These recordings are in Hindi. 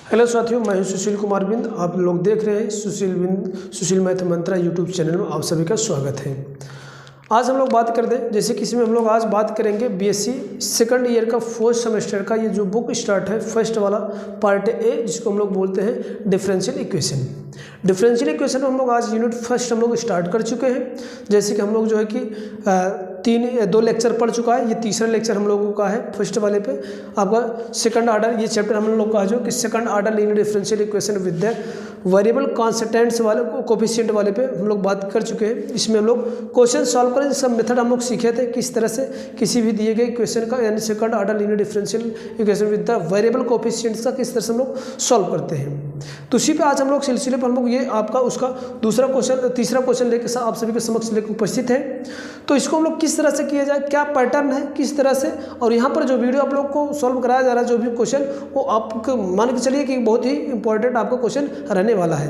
हेलो साथियों, मैं हूं सुशील कुमार बिंद। आप लोग देख रहे हैं सुशील मैथ मंत्रा यूट्यूब चैनल में आप सभी का स्वागत है। आज हम लोग बात करते हैं, जैसे कि इसमें हम लोग आज बात करेंगे बीएससी सेकंड ईयर का फोर्थ सेमेस्टर का ये जो बुक स्टार्ट है फर्स्ट वाला पार्ट ए, जिसको हम लोग बोलते हैं डिफरेंशियल इक्वेशन। डिफरेंशियल इक्वेशन हम लोग आज यूनिट फर्स्ट हम लोग स्टार्ट कर चुके हैं। जैसे कि हम लोग जो है कि दो लेक्चर पढ़ चुका है, ये तीसरा लेक्चर हम लोगों का है फर्स्ट वाले पे। आपका सेकंड ऑर्डर ये चैप्टर हम लोग का जो कि second order linear differential equation with the variable constants वाले कोफिशिएंट वाले पे हम लोग बात कर चुके हैं। इसमें हम लोग क्वेश्चन सॉल्व करें, जिसका मेथड हम लोग सीखे थे किस तरह से किसी भी दिए गए इक्वेशन का यानी second order linear differential equation with the variable coefficients का किस तरह से हम लोग सॉल्व करते हैं। तो उसी पे आज हम लोग सिलसिले पर हम लोग ये आपका उसका तीसरा क्वेश्चन लेकर आप सभी के समक्ष लेकर उपस्थित है। तो इसको हम लोग किस तरह से किया जाए, क्या पैटर्न है, किस तरह से, और यहाँ पर जो वीडियो आप लोग को सॉल्व कराया जा रहा है जो भी क्वेश्चन, वो आपको मान के चलिए कि बहुत ही इंपॉर्टेंट आपका क्वेश्चन रहने वाला है।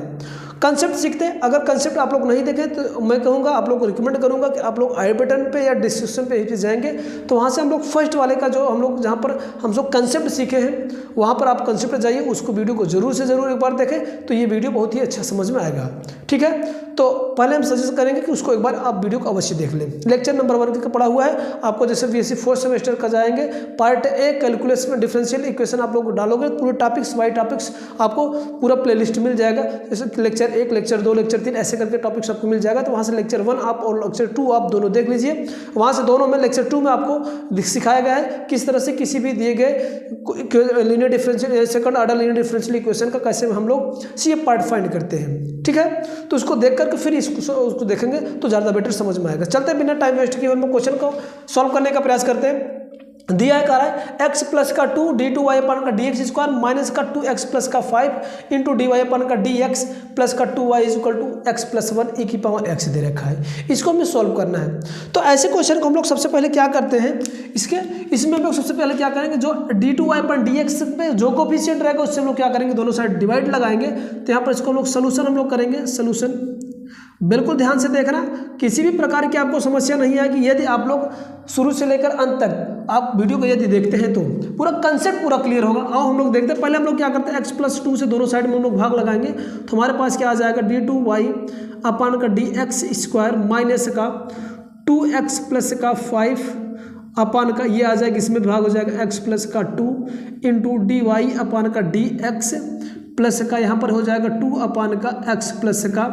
कंसेप्ट सीखते हैं। अगर कंसेप्ट आप लोग नहीं देखें तो मैं कहूँगा, आप लोग को रिकमेंड करूँगा कि आप लोग आई बटन पे या डिस्क्रिप्शन पे जाएंगे, तो वहाँ से हम लोग फर्स्ट वाले का जो हम लोग जहाँ पर हम लोग कंसेप्ट सीखे हैं वहाँ पर आप कंसेप्ट जाइए, उसको वीडियो को जरूर से ज़रूर एक बार देखें, तो ये वीडियो बहुत ही अच्छा समझ में आएगा। ठीक है, तो पहले हम सजेस्ट करेंगे कि उसको एक बार आप वीडियो को अवश्य देख लें। लेक्चर नंबर 1 का पढ़ा हुआ है आपको, जैसे बीएससी फोर्थ सेमेस्टर का जाएंगे पार्ट ए कैलकुलस में डिफरेंशियल इक्वेशन आप लोग डालोगे, पूरे टॉपिक्स बाई टॉपिक्स आपको पूरा प्लेलिस्ट मिल जाएगा। जैसे लेक्चर 1, लेक्चर 2, लेक्चर 3 ऐसे करके टॉपिक्स आपको मिल जाएगा। तो वहाँ से लेक्चर 1 आप और लेक्चर 2 आप दोनों देख लीजिए। वहाँ से दोनों में लेक्चर 2 में आपको सिखाया गया है किस तरह से किसी भी दिए गए linear differential second order linear differential equation का कैसे हम लोग सीएफ पार्ट फाइंड करते हैं। ठीक है, तो उसको देख करके फिर उसको देखेंगे तो ज़्यादा बेटर समझ में आएगा। चलते बिना टाइम वेस्ट किए हम क्वेश्चन को सॉल्व करने का प्रयास करते हैं। दिया है, कह रहा है x प्लस का 2 d2y अपन का dx स्क्वायर माइनस का 2x प्लस का 5 इंटू dy अपन का dx प्लस का 2y is equal to x plus 1 e की पावर x दे रखा है। इसको हमें सॉल्व करना है। तो ऐसे क्वेश्चन को हम लोग सबसे पहले क्या करते हैं, इसमें हम लोग सबसे पहले क्या करेंगे, जो d2y अपन dx में जो कोफिशिएंट रहेगा उससे हम लोग क्या करेंगे, दोनों साइड डिवाइड लगाएंगे। तो यहाँ पर इसको हम लोग सोल्यूशन हम लोग करेंगे। सोल्यूशन बिल्कुल ध्यान से देखना, किसी भी प्रकार की आपको समस्या नहीं आएगी यदि आप लोग शुरू से लेकर अंत तक आप वीडियो को यदि देखते हैं तो पूरा कंसेप्ट पूरा क्लियर होगा। आओ हम लोग देखते हैं। पहले हम लोग क्या करते हैं, x प्लस 2 से दोनों साइड में हम लोग भाग लगाएंगे। तो हमारे पास क्या आ जाएगा, d2y अपान का dx स्क्वायर माइनस का 2x प्लस का 5 अपान का ये आ जाएगा, इसमें भाग हो जाएगा x प्लस का 2 इंटू dy अपान का dx प्लस का यहाँ पर हो जाएगा 2 अपान का x प्लस का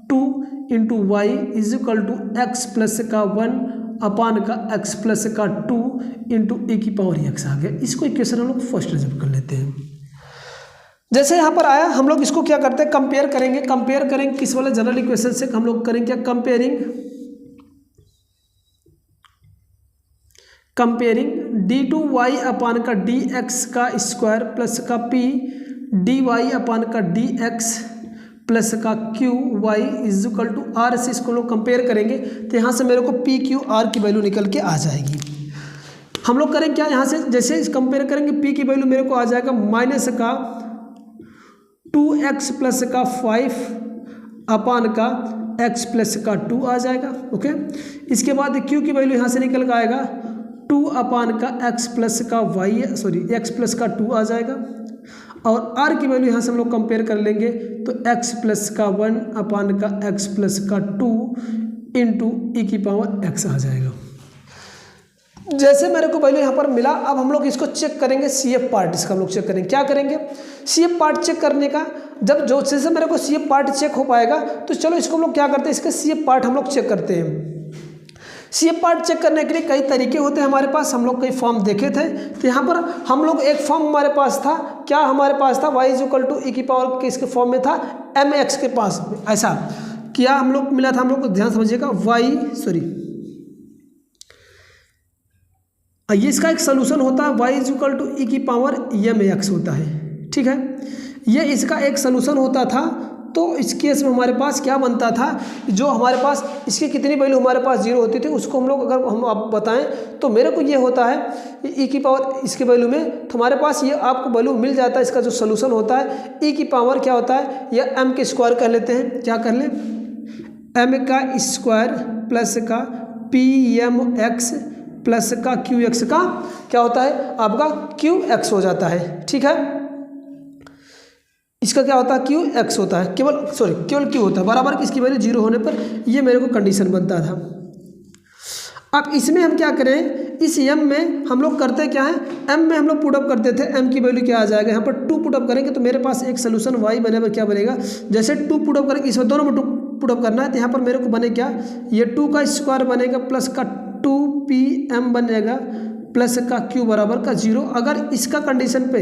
2 into Y is equal to X plus का 1 अपान का x प्लस का 2 इंटू e की पावर x आ गया। इसको इक्वेशन हम लोग फर्स्ट रिजल्ट कर लेते हैं। जैसे यहाँ पर आया, हम लोग इसको क्या करते हैं, कंपेयर करेंगे। कंपेयर करेंगे किस वाले जनरल इक्वेशन से, हम लोग करेंगे क्या, कंपेयरिंग d2y अपान का dx का स्क्वायर प्लस का p dy अपान का dx प्लस का Q Y is equal to R से इसको लोग कंपेयर करेंगे। तो यहाँ से मेरे को पी क्यू आर की वैल्यू निकल के आ जाएगी। हम लोग करें क्या, यहाँ से जैसे कंपेयर करेंगे पी की वैल्यू मेरे को आ जाएगा माइनस का 2x प्लस का 5 अपान का x प्लस का 2 आ जाएगा। ओके, इसके बाद क्यू की वैल्यू यहाँ से निकल कर आएगा 2 अपान का x प्लस का x प्लस का 2 आ जाएगा। और r की वैल्यू यहाँ से हम लोग कंपेयर कर लेंगे तो x प्लस का 1 अपान का x प्लस का 2 इंटू ई की पावर x आ जाएगा। जैसे मेरे को वैल्यू यहाँ पर मिला, अब हम लोग इसको चेक करेंगे CF पार्ट। इसका हम लोग चेक करेंगे, क्या करेंगे, CF पार्ट चेक करने का। जब जो जैसे मेरे को CF पार्ट चेक हो पाएगा तो चलो इसको हम लोग क्या करते हैं, इसका CF पार्ट हम लोग चेक करते हैं। CF पार्ट चेक करने के लिए कई तरीके होते हैं हमारे पास, हम लोग कई फॉर्म देखे थे। तो यहाँ पर हम लोग एक फॉर्म हमारे पास था, क्या हमारे पास था, y इज इक्वल टू ई की पावर किसके फॉर्म में था, mx के पास। ऐसा क्या हम लोग मिला था, हम लोग को ध्यान समझिएगा, ये इसका एक सोल्यूशन होता है, y इज इक्वल टू ई की पावर mx होता है। ठीक है, ये इसका एक सोल्यूशन होता था। तो इस केस में हमारे पास क्या बनता था, जो हमारे पास इसकी कितनी वैल्यू हमारे पास 0 होती थी उसको हम लोग अगर हम आप बताएं तो मेरे को ये होता है e की पावर इसके वैल्यू में, तो हमारे पास ये आपको वैल्यू मिल जाता है। इसका जो सोल्यूशन होता है e की पावर क्या होता है, या m के स्क्वायर कर लेते हैं। क्या कर लें, m का स्क्वायर प्लस का pmx प्लस का qx का क्या होता है, आपका qx हो जाता है। ठीक है, इसका क्या होता है क्यू एक्स होता है, केवल क्यू होता है बराबर किसकी वैल्यू 0 होने पर, ये मेरे को कंडीशन बनता था। अब इसमें हम क्या करें, इस m में हम लोग करते क्या है, m में हम लोग पुटअप करते थे, m की वैल्यू क्या आ जाएगा, यहाँ पर 2 पुटअप करेंगे तो मेरे पास एक सोल्यूशन y बने पर क्या बनेगा, जैसे 2 पुटअप करेंगे, इसमें दोनों में 2 पुटअप करना है तो यहाँ पर मेरे को बने क्या, ये 2 का स्क्वायर बनेगा प्लस का 2pm बनेगा प्लस का q बराबर का 0। अगर इसका कंडीशन पे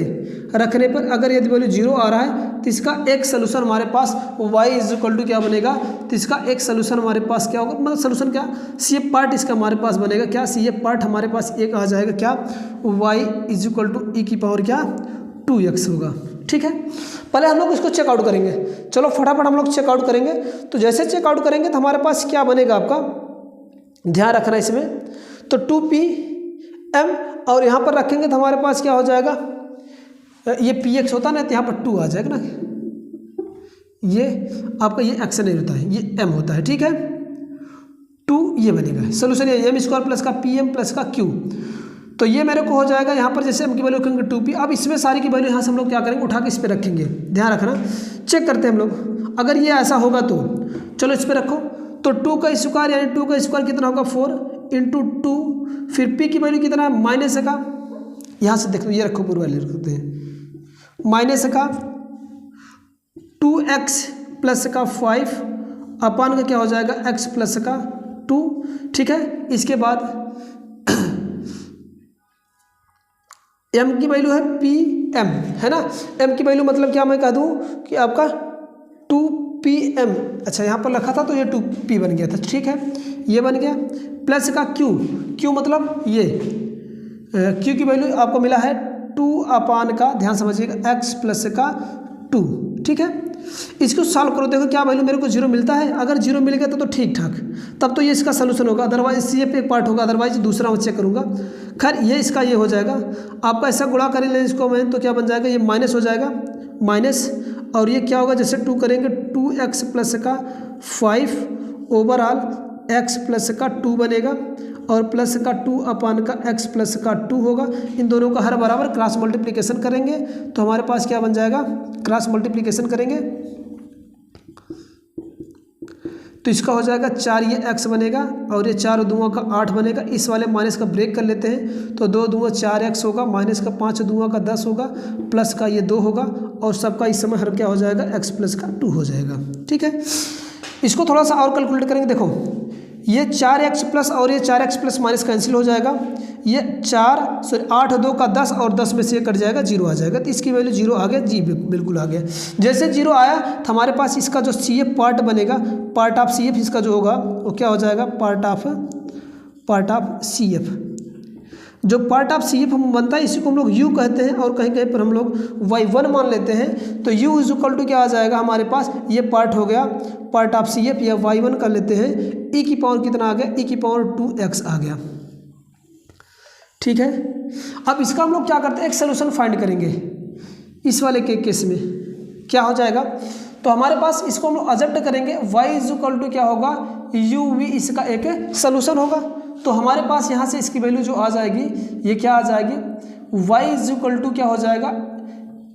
रखने पर अगर यदि वैल्यू 0 आ रहा है तो इसका एक सोल्यूशन हमारे पास y इज इक्वल टू क्या बनेगा, तो इसका एक सोल्यूशन हमारे पास क्या होगा, मतलब सोल्यूशन क्या, सी एफ पार्ट इसका हमारे पास बनेगा क्या, सी एफ पार्ट हमारे पास एक आ जाएगा क्या, y इज इक्वल टू ई की पावर क्या 2x होगा। ठीक है, पहले हम लोग इसको चेकआउट करेंगे, चलो फटाफट हम लोग चेकआउट करेंगे। तो जैसे चेकआउट करेंगे तो हमारे पास क्या बनेगा, आपका ध्यान रखना इसमें, तो 2pm और यहाँ पर रखेंगे तो हमारे पास क्या हो जाएगा, ये px होता है ना तो यहाँ पर 2 आ जाएगा ना, ये आपका ये x नहीं होता है, ये m होता है। ठीक है, 2 ये बनेगा सोल्यूशन, ये m स्क्वायर प्लस का pm प्लस का q, तो ये मेरे को हो जाएगा यहाँ पर जैसे m की वैल्यू रखेंगे 2p। अब इसमें सारी की वैल्यू यहाँ से हम लोग क्या करेंगे, उठा के इस पर रखेंगे, ध्यान रखना, चेक करते हैं हम लोग। अगर ये ऐसा होगा तो चलो इस पर रखो, तो 2 का स्क्वायर यानी 2 का स्क्वायर कितना होगा 4 इंटू 2, फिर p की वैल्यू कितना है माइनस का, यहाँ से देखो ये रखो पूरी वैल्यू रखते हैं, माइनस का 2x प्लस का 5 अपान का क्या हो जाएगा x प्लस का 2। ठीक है, इसके बाद m की वैल्यू है pm है ना, m की वैल्यू मतलब क्या मैं कह दूँ कि आपका 2pm, अच्छा यहाँ पर लिखा था तो ये 2p बन गया था। ठीक है, ये बन गया प्लस का q मतलब ये q की वैल्यू आपको मिला है 2 अपान का, ध्यान समझिएगा x प्लस का 2। ठीक है, इसको सॉल्व करो, देखो क्या वैल्यू मेरे को 0 मिलता है, अगर 0 मिल गया तो ठीक ठाक, तब तो ये इसका सोल्यूशन होगा, अदरवाइज सी एफ एक पार्ट होगा, अदरवाइज दूसरा मैं चेक करूँगा। खैर ये इसका ये हो जाएगा, आपका ऐसा गुणा कर ले इसको मैं तो क्या बन जाएगा, ये माइनस हो जाएगा माइनस, और ये क्या होगा जैसे 2 करेंगे 2x प्लस का 5 ओवरऑल x प्लस का 2 बनेगा और प्लस का 2 अपान का x प्लस का 2 होगा। इन दोनों का हर बराबर क्रॉस मल्टीप्लिकेशन करेंगे तो हमारे पास क्या बन जाएगा, क्रॉस मल्टीप्लिकेशन करेंगे तो इसका हो जाएगा 4 ये x बनेगा और ये 4 दूँगा का 8 बनेगा। इस वाले माइनस का ब्रेक कर लेते हैं तो 2 दूँगा 4x होगा, माइनस का 5 दूँगा का 10 होगा, प्लस का ये 2 होगा और सबका इस समय हर क्या हो जाएगा x प्लस का 2 हो जाएगा। ठीक है, इसको थोड़ा सा और कैलकुलेट करेंगे, देखो ये 4x प्लस और ये 4x प्लस माइनस कैंसिल हो जाएगा, ये 8 2 का 10 और 10 में से ये कट जाएगा 0 आ जाएगा, तो इसकी वैल्यू 0 आ गया जी, बिल्कुल आ गया। जैसे 0 आया तो हमारे पास इसका जो सी एफ पार्ट बनेगा, पार्ट ऑफ सी एफ इसका जो होगा वो क्या हो जाएगा, पार्ट ऑफ सी एफ। जो पार्ट ऑफ सी एफ हम बनता है इसी को हम लोग u कहते हैं और कहीं कहीं पर हम लोग y1 मान लेते हैं, तो u इज इक्वल टू क्या आ जाएगा हमारे पास, ये पार्ट हो गया पार्ट ऑफ सी एफ या y1 कर लेते हैं, e की पावर कितना आ गया, e की पावर 2x आ गया। ठीक है, अब इसका हम लोग क्या करते हैं, एक सोल्यूशन फाइंड करेंगे। इस वाले के केस में क्या हो जाएगा, तो हमारे पास इसको हम लोग एडजस्ट करेंगे, y इज इक्वल टू क्या होगा uv, इसका एक सोल्यूशन होगा। तो हमारे पास यहाँ से इसकी वैल्यू जो आ जाएगी ये क्या आ जाएगी, y इज इक्वल टू क्या हो जाएगा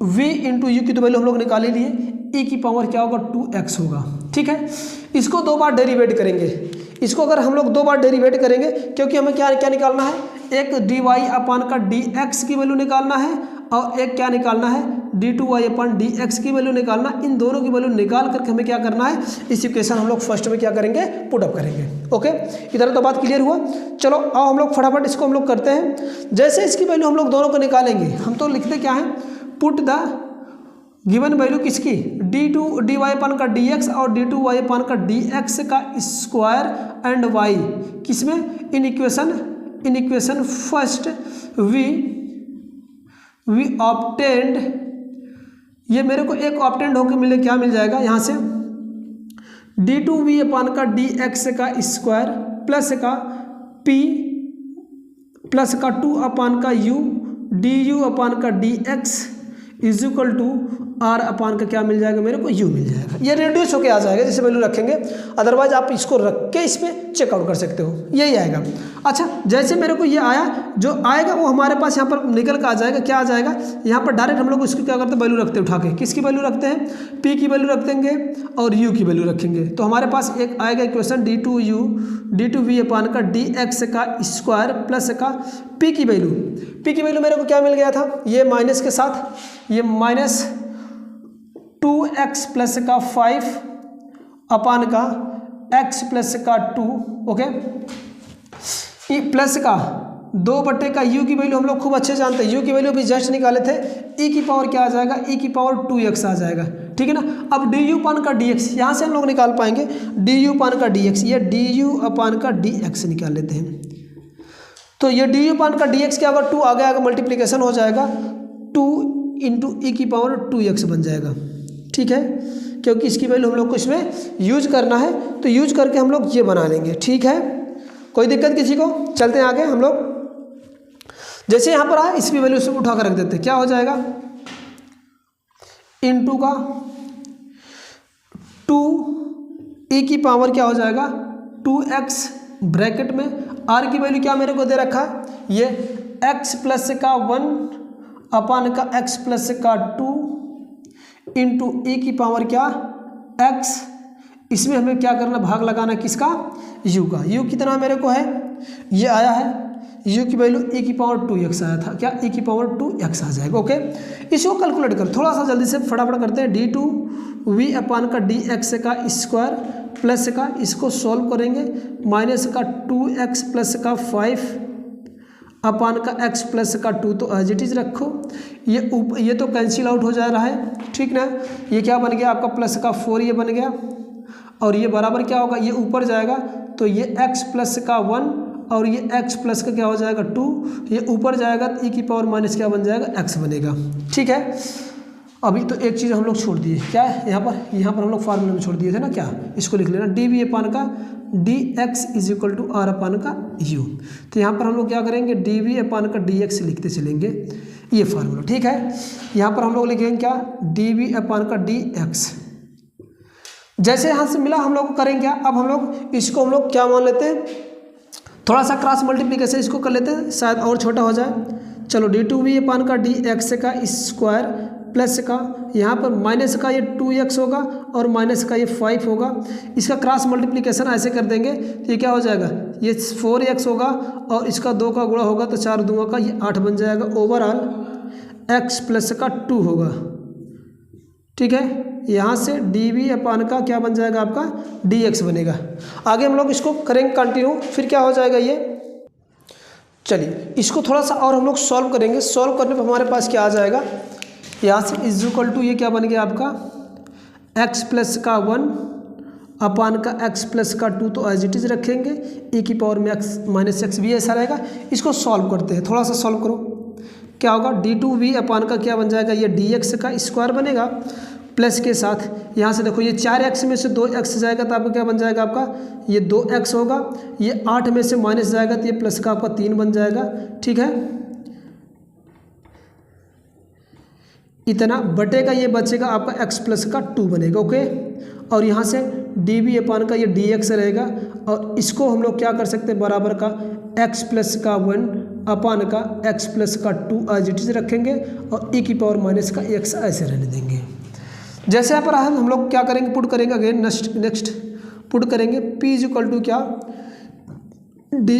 v इंटू यू की तो वैल्यू हम लोग निकाल ही लिए, e की पावर क्या होगा 2x होगा। ठीक है, इसको 2 बार डेरिवेट करेंगे, इसको अगर हम लोग 2 बार डेरिवेट करेंगे क्योंकि हमें क्या क्या निकालना है, एक dy अपान का dx की वैल्यू निकालना है और एक क्या निकालना है d2y अपान dx की वैल्यू निकालना। इन दोनों की वैल्यू निकाल करके हमें क्या करना है, इस इक्वेशन हम लोग फर्स्ट में क्या करेंगे, पुट अप करेंगे। ओके, इधर तो बात क्लियर हुआ। चलो आओ हम लोग फटाफट इसको हम लोग करते हैं। जैसे इसकी वैल्यू हम लोग दोनों को निकालेंगे, हम तो लिखते क्या है, पुट द गिवन वैल्यू किसकी, dy अपान का dx और d2y अपान का dx का स्क्वायर एंड y किसमें, in equation first we obtained, ये मेरे को एक ऑब्टेंड होकर मिले क्या मिल जाएगा यहाँ से, d2v अपान का dx का स्क्वायर प्लस का p प्लस का 2 अपान का u du अपान का dx is equal to R upon का क्या मिल जाएगा मेरे को, यू मिल जाएगा। ये रिड्यूस होके आ जाएगा जैसे वैल्यू रखेंगे, अदरवाइज आप इसको रख के इस पर चेकआउट कर सकते हो, यही आएगा। अच्छा, जैसे मेरे को ये आया, जो आएगा वो हमारे पास यहाँ पर निकल कर आ जाएगा, क्या आ जाएगा यहाँ पर डायरेक्ट हम लोग इसको क्या करते हैं, वैल्यू रखते हैं उठा के। किसकी वैल्यू रखते हैं, पी की वैल्यू रख देंगे और यू की वैल्यू रखेंगे। तो हमारे पास एक आएगा इक्वेशन d2v अपान का dx का स्क्वायर प्लस का p की वैल्यू मेरे को क्या मिल गया था, ये माइनस के साथ, ये माइनस 2x प्लस का 5 अपान का x प्लस का 2, ओके, प्लस का 2 बटे का u की वैल्यू हम लोग खूब अच्छे जानते हैं, u की वैल्यू भी जस्ट निकाले थे, e की पावर क्या आ जाएगा, e की पावर 2x आ जाएगा, ठीक है ना। अब du अपान का dx यहाँ से हम लोग निकाल पाएंगे, du अपान का dx, ये du अपान का dx निकाल लेते हैं। तो ये du अपान का dx क्या होगा, 2 आगे मल्टीप्लिकेशन हो जाएगा, 2 इंटू ई की पावर 2x बन जाएगा, ठीक है, क्योंकि इसकी वैल्यू हम लोग को इसमें यूज करना है, तो यूज करके हम लोग ये बना लेंगे, ठीक है, कोई दिक्कत किसी को। चलते हैं आगे हम लोग, जैसे यहाँ पर आए इसकी वैल्यू से उठा कर रख देते हैं, क्या हो जाएगा, इंटू का 2 ई की पावर क्या हो जाएगा 2x, ब्रैकेट में r की वैल्यू क्या मेरे को दे रखा है, ये x प्लस का 1 अपान का x प्लस का 2 इंटू ई की पावर क्या x, इसमें हमें क्या करना, भाग लगाना किसका, u का। u कितना मेरे को है, ये आया है, u की वैल्यू e की पावर 2x आया था, क्या e की पावर 2x आ जाएगा, ओके। इसको कैलकुलेट कर, थोड़ा सा जल्दी से फटाफट करते हैं, d2v अपान का dx का स्क्वायर प्लस का, इसको सॉल्व करेंगे, माइनस का 2x प्लस का 5 अपान का x प्लस का 2, तो एज इट इज रखो, ये तो कैंसिल आउट हो जा रहा है, ठीक ना। ये क्या बन गया आपका, प्लस का 4 ये बन गया, और ये बराबर क्या होगा, ये ऊपर जाएगा तो ये x प्लस का 1 और ये x प्लस का क्या हो जाएगा 2, ये ऊपर जाएगा तो e की पावर माइनस क्या बन जाएगा, x बनेगा, ठीक है। अभी तो एक चीज़ हम लोग छोड़ दिए, क्या है, यहाँ पर हम लोग फार्मूले में छोड़ दिए थे ना, क्या, इसको लिख लेना, dv अपान का dx is equal to r upon का u। तो यहाँ पर हम लोग क्या करेंगे, dv अपान का dx लिखते चलेंगे, ये फार्मूला, ठीक है। यहाँ पर हम लोग लिखेंगे क्या, dv अपान का dx, जैसे यहाँ से मिला हम लोग को करेंगे क्या, अब हम लोग इसको हम लोग क्या मान लेते हैं, थोड़ा सा क्रॉस मल्टीप्लिकेशन इसको कर लेते हैं, शायद और छोटा हो जाए। चलो d2v अपान का dx का स्क्वायर प्लस का, यहाँ पर माइनस का ये 2x होगा और माइनस का ये 5 होगा, इसका क्रॉस मल्टीप्लिकेशन ऐसे कर देंगे तो ये क्या हो जाएगा, ये 4x होगा और इसका 2 का गुणा होगा तो 4 दूंगा का ये 8 बन जाएगा, ओवरऑल x प्लस का 2 होगा, ठीक है। यहाँ से dv अपान का क्या बन जाएगा आपका dx बनेगा। आगे हम लोग इसको करेंगे कंटिन्यू, फिर क्या हो जाएगा ये, चलिए इसको थोड़ा सा और हम लोग सॉल्व करेंगे। सॉल्व करने पर हमारे पास क्या आ जाएगा, यहाँ से इज इक्वल टू ये क्या बन गया आपका x प्लस का 1 अपान का x प्लस का 2, तो एज इट इज रखेंगे, e की पावर में x माइनस एक्स भी ऐसा रहेगा। इसको सॉल्व करते हैं, थोड़ा सा सॉल्व करो, क्या होगा, d2v अपान का क्या बन जाएगा, ये dx का स्क्वायर बनेगा, प्लस के साथ यहाँ से देखो ये 4x में से 2x जाएगा तो आपका क्या बन जाएगा, आपका ये 2x होगा, ये 8 में से माइनस जाएगा तो ये प्लस का आपका 3 बन जाएगा, ठीक है। इतना बटे का ये बचेगा आपका x प्लस का 2 बनेगा, ओके। और यहाँ से dv अपान का ये dx रहेगा, और इसको हम लोग क्या कर सकते हैं, बराबर का x प्लस का 1 अपान का x प्लस का 2 एज इट इज रखेंगे, और e की पावर माइनस का x ऐसे रहने देंगे। जैसे यहाँ पर हम लोग क्या करेंगे, पुट करेंगे अगेन, नेक्स्ट पुट करेंगे, p इज इक्वल टू क्या p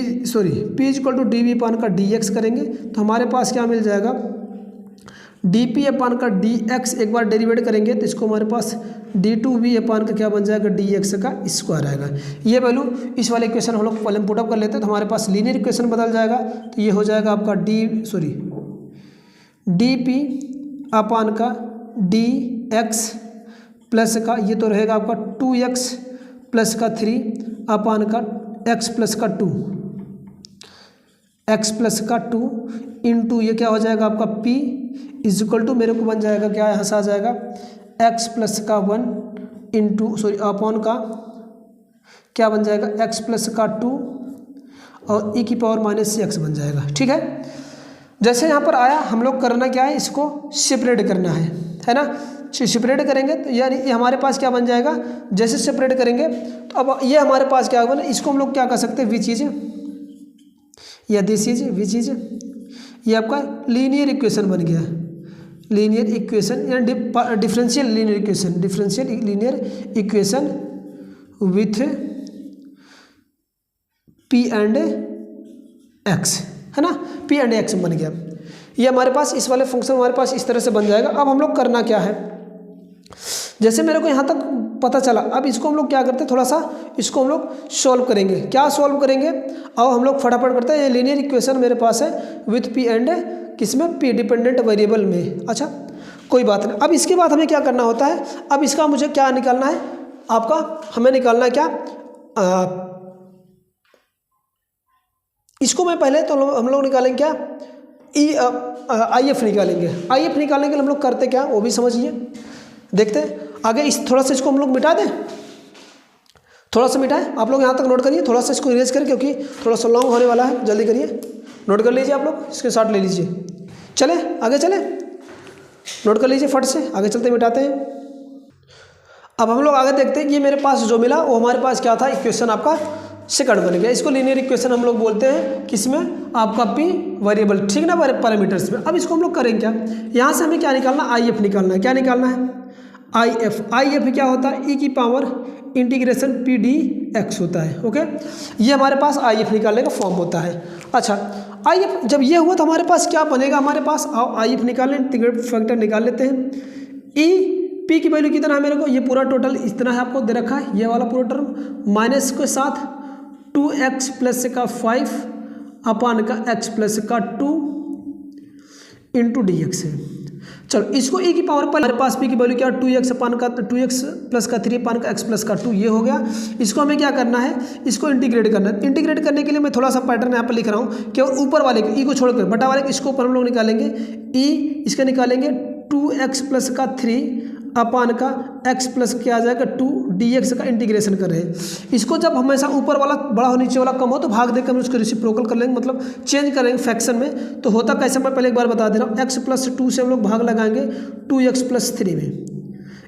is equal to dv upon का dx करेंगे, तो हमारे पास क्या मिल जाएगा, dp अपान का dx, एक बार डेरिवेट करेंगे तो इसको हमारे पास d2v अपान का क्या बन जाएगा, dx का स्क्वायर आएगा। ये वैल्यू इस वाले इक्वेशन हम लोग पहले पुटअप कर लेते हैं, तो हमारे पास लीनियर इक्वेशन बदल जाएगा, तो ये हो जाएगा आपका dp अपान का dx प्लस का, ये तो रहेगा आपका 2x प्लस का 3 अपान का x प्लस का 2, x प्लस का 2 इंटू ये क्या हो जाएगा आपका p इज इक्वल टू मेरे को बन जाएगा क्या, यहाँ से आ जाएगा x प्लस का 1 इंटू अपॉन का क्या बन जाएगा x प्लस का 2 और e की पावर माइनस x बन जाएगा, ठीक है। जैसे यहाँ पर आया हम लोग करना क्या है, इसको सेपरेट करना है, है ना। सेपरेट करेंगे तो यानी ये हमारे पास क्या बन जाएगा, जैसे सेपरेट करेंगे तो अब ये हमारे पास क्या होगा ना, इसको हम लोग क्या कर सकते हैं, विच इज या दिस इज विच इज, ये आपका लीनियर इक्वेशन बन गया, लीनियर इक्वेशन या differential linear equation, differential linear equation with P and x, है ना, पी एंड एक्स बन गया। ये हमारे पास इस वाले फंक्शन हमारे पास इस तरह से बन जाएगा। अब हम लोग करना क्या है, जैसे मेरे को यहाँ तक पता चला, अब इसको हम लोग क्या करते हैं, थोड़ा सा इसको हम लोग सॉल्व करेंगे। क्या सॉल्व करेंगे, अब हम लोग फटाफट करते हैं। ये लीनियर इक्वेशन मेरे पास है विथ पी एंड किसमें, पी डिपेंडेंट वेरिएबल में। अच्छा कोई बात नहीं। अब इसके बाद हमें क्या करना होता है, अब इसका मुझे क्या निकालना है, आपका हमें निकालना है क्या, इसको मैं पहले तो हम लोग निकालेंगे क्या, आई एफ निकालेंगे। आई एफ निकालने के लिए हम लोग करते क्या, वो भी समझिए, देखते हैं आगे। इस थोड़ा सा इसको हम लोग मिटा दें, थोड़ा सा मिटाएं, आप लोग यहाँ तक नोट करिए, थोड़ा सा इसको इरेज करें क्योंकि थोड़ा सा लॉन्ग होने वाला है, जल्दी करिए, नोट कर लीजिए आप लोग, इसके साथ ले लीजिए। चले आगे चले, नोट कर लीजिए फट से, आगे चलते मिटाते हैं। अब हम लोग आगे देखते हैं कि ये मेरे पास जो मिला वो हमारे पास क्या था, इक्वेशन आपका सेकंड बन गया। इसको लीनियर इक्वेशन हम लोग बोलते हैं, किसमें, आपका पी वेरिएबल, ठीक ना, पैरामीटर्स में। अब इसको हम लोग करेंगे क्या, यहाँ से हमें क्या निकालना, आई एफ निकालना है। क्या निकालना है, आई एफ। आई एफ क्या होता है, ई की power integration P D x होता है। ओके, ये हमारे पास आई एफ निकालने का फॉर्म होता है। अच्छा आई एफ जब ये हुआ तो हमारे पास क्या बनेगा, हमारे पास आई एफ निकालने, इंटीग्रेट फैक्टर निकाल लेते हैं। ई पी की वैल्यू कितना है मेरे को, ये पूरा टोटल इतना है, आपको दे रखा है ये वाला पूरा टर्म, माइनस के साथ 2x प्लस का 5 अपान का x प्लस का 2 इंटू डी एक्स है। चलो इसको e की पावर पर, हमारे पास p की वैल्यू क्या, 2x अपान का 2x प्लस का 3 अपान का x प्लस का 2, ये हो गया। इसको हमें क्या करना है, इसको इंटीग्रेट करना है। इंटीग्रेट करने के लिए मैं थोड़ा सा पैटर्न यहाँ पर लिख रहा हूँ, केवल ऊपर वाले e को छोड़कर बटा वाले इसको ऊपर हम लोग निकालेंगे, e इसका निकालेंगे 2x प्लस का 3 अपान का x प्लस क्या आ जाएगा 2 dx का इंटीग्रेशन कर रहे हैं। इसको जब हमेशा ऊपर वाला बड़ा हो नीचे वाला कम हो तो भाग देकर हम उसको रेसिप्रोकल कर लेंगे, मतलब चेंज करेंगे फ्रैक्शन में। तो होता कैसे, मैं पहले एक बार बता दे रहा हूँ, x प्लस 2 से हम लोग भाग लगाएंगे 2x प्लस 3 में।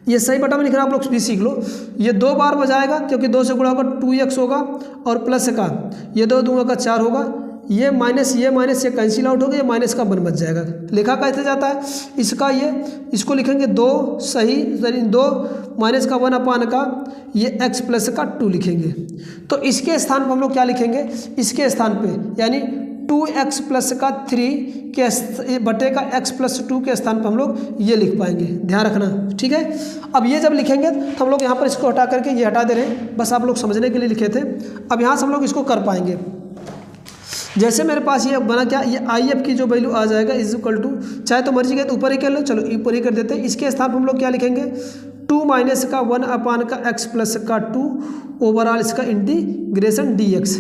ये सही बटा में लिख रहा है, आप लोग भी सीख लो। ये 2 बार बजाएगा क्योंकि 2 से गुणा होगा 2x होगा और प्लस का ये 2 दूंगा का 4 होगा, ये माइनस ये कैंसिल आउट हो गया, ये माइनस का 1 बच जाएगा। लिखा कैसे जाता है इसका, ये इसको लिखेंगे 2 सही 2 माइनस का 1 अपान का ये x प्लस का 2 लिखेंगे। तो इसके स्थान पर हम लोग क्या लिखेंगे, इसके स्थान पे यानी 2x प्लस का 3 के बटे का x प्लस 2 के स्थान पर हम लोग ये लिख पाएंगे, ध्यान रखना, ठीक है। अब ये जब लिखेंगे तो हम लोग यहाँ पर इसको हटा करके ये हटा दे रहे हैं, बस आप लोग समझने के लिए लिखे थे। अब यहाँ से हम लोग इसको कर पाएंगे। जैसे मेरे पास ये बना क्या, ये आई एफ की जो वैल्यू आ जाएगा इज इक्वल टू, चाहे तो मर्जी के तो ऊपर ही कर लो, चलो ऊपर ही कर देते हैं। इसके स्थान पर हम लोग क्या लिखेंगे, 2 माइनस का 1 अपान का x प्लस का 2 ओवरऑल इसका इंटीग्रेशन dx।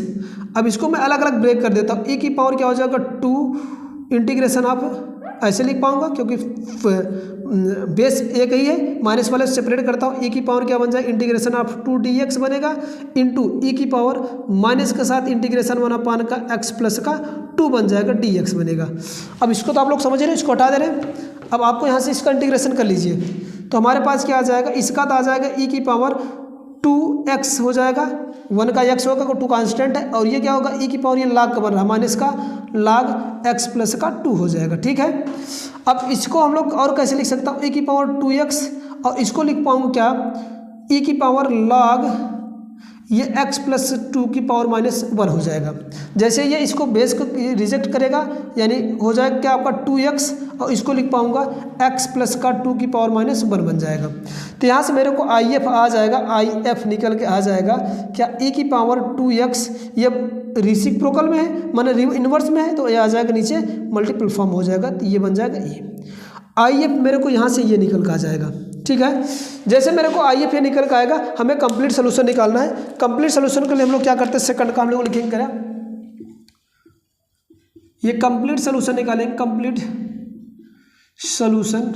अब इसको मैं अलग अलग ब्रेक कर देता हूँ। e की पावर क्या हो जाएगा 2 इंटीग्रेशन आप ऐसे लिख पाऊंगा क्योंकि बेस एक ही है, माइनस वाले सेपरेट करता हूँ। e की पावर क्या बन जाए, इंटीग्रेशन ऑफ 2 dx बनेगा इंटू e की पावर माइनस के साथ इंटीग्रेशन 1 अपान का x प्लस का 2 बन जाएगा dx बनेगा। अब इसको तो आप लोग समझ रहे हैं, इसको हटा दे रहे हैं। अब आपको यहाँ से इसका इंटीग्रेशन कर लीजिए तो हमारे पास क्या आ जाएगा, इसका तो आ जाएगा e की पावर 2x हो जाएगा, 1 का x होगा, 2 कांस्टेंट है, और ये क्या होगा e की पावर ये लाग का बन रहा है, माइनस का लाग x प्लस का 2 हो जाएगा, ठीक है। अब इसको हम लोग और कैसे लिख सकता हूँ, e की पावर 2x और इसको लिख पाऊंगा क्या, e की पावर लॉग ये x प्लस 2 की पावर माइनस 1 हो जाएगा। जैसे ये इसको बेस को रिजेक्ट करेगा यानी हो जाएगा क्या आपका 2x और इसको लिख पाऊंगा x प्लस का 2 की पावर माइनस 1 बन जाएगा। तो यहाँ से मेरे को आई एफ आ जाएगा, आई एफ निकल के आ जाएगा क्या, e की पावर 2x ये रेसिप्रोकल में है माने इन्वर्स में है तो ये आ जाएगा नीचे मल्टीपल फॉर्म हो जाएगा, तो ये बन जाएगा ये आई एफ मेरे को यहाँ से ये निकल के आ जाएगा, ठीक है। जैसे मेरे को आई एफ ये निकल के आएगा, हमें कंप्लीट सोल्यूशन निकालना है। कंप्लीट सोल्यूशन के लिए हम लोग क्या करते हैं, सेकंड का हम लोग लिखेंगे क्या, ये कंप्लीट सोल्यूशन निकालेंगे, complete solution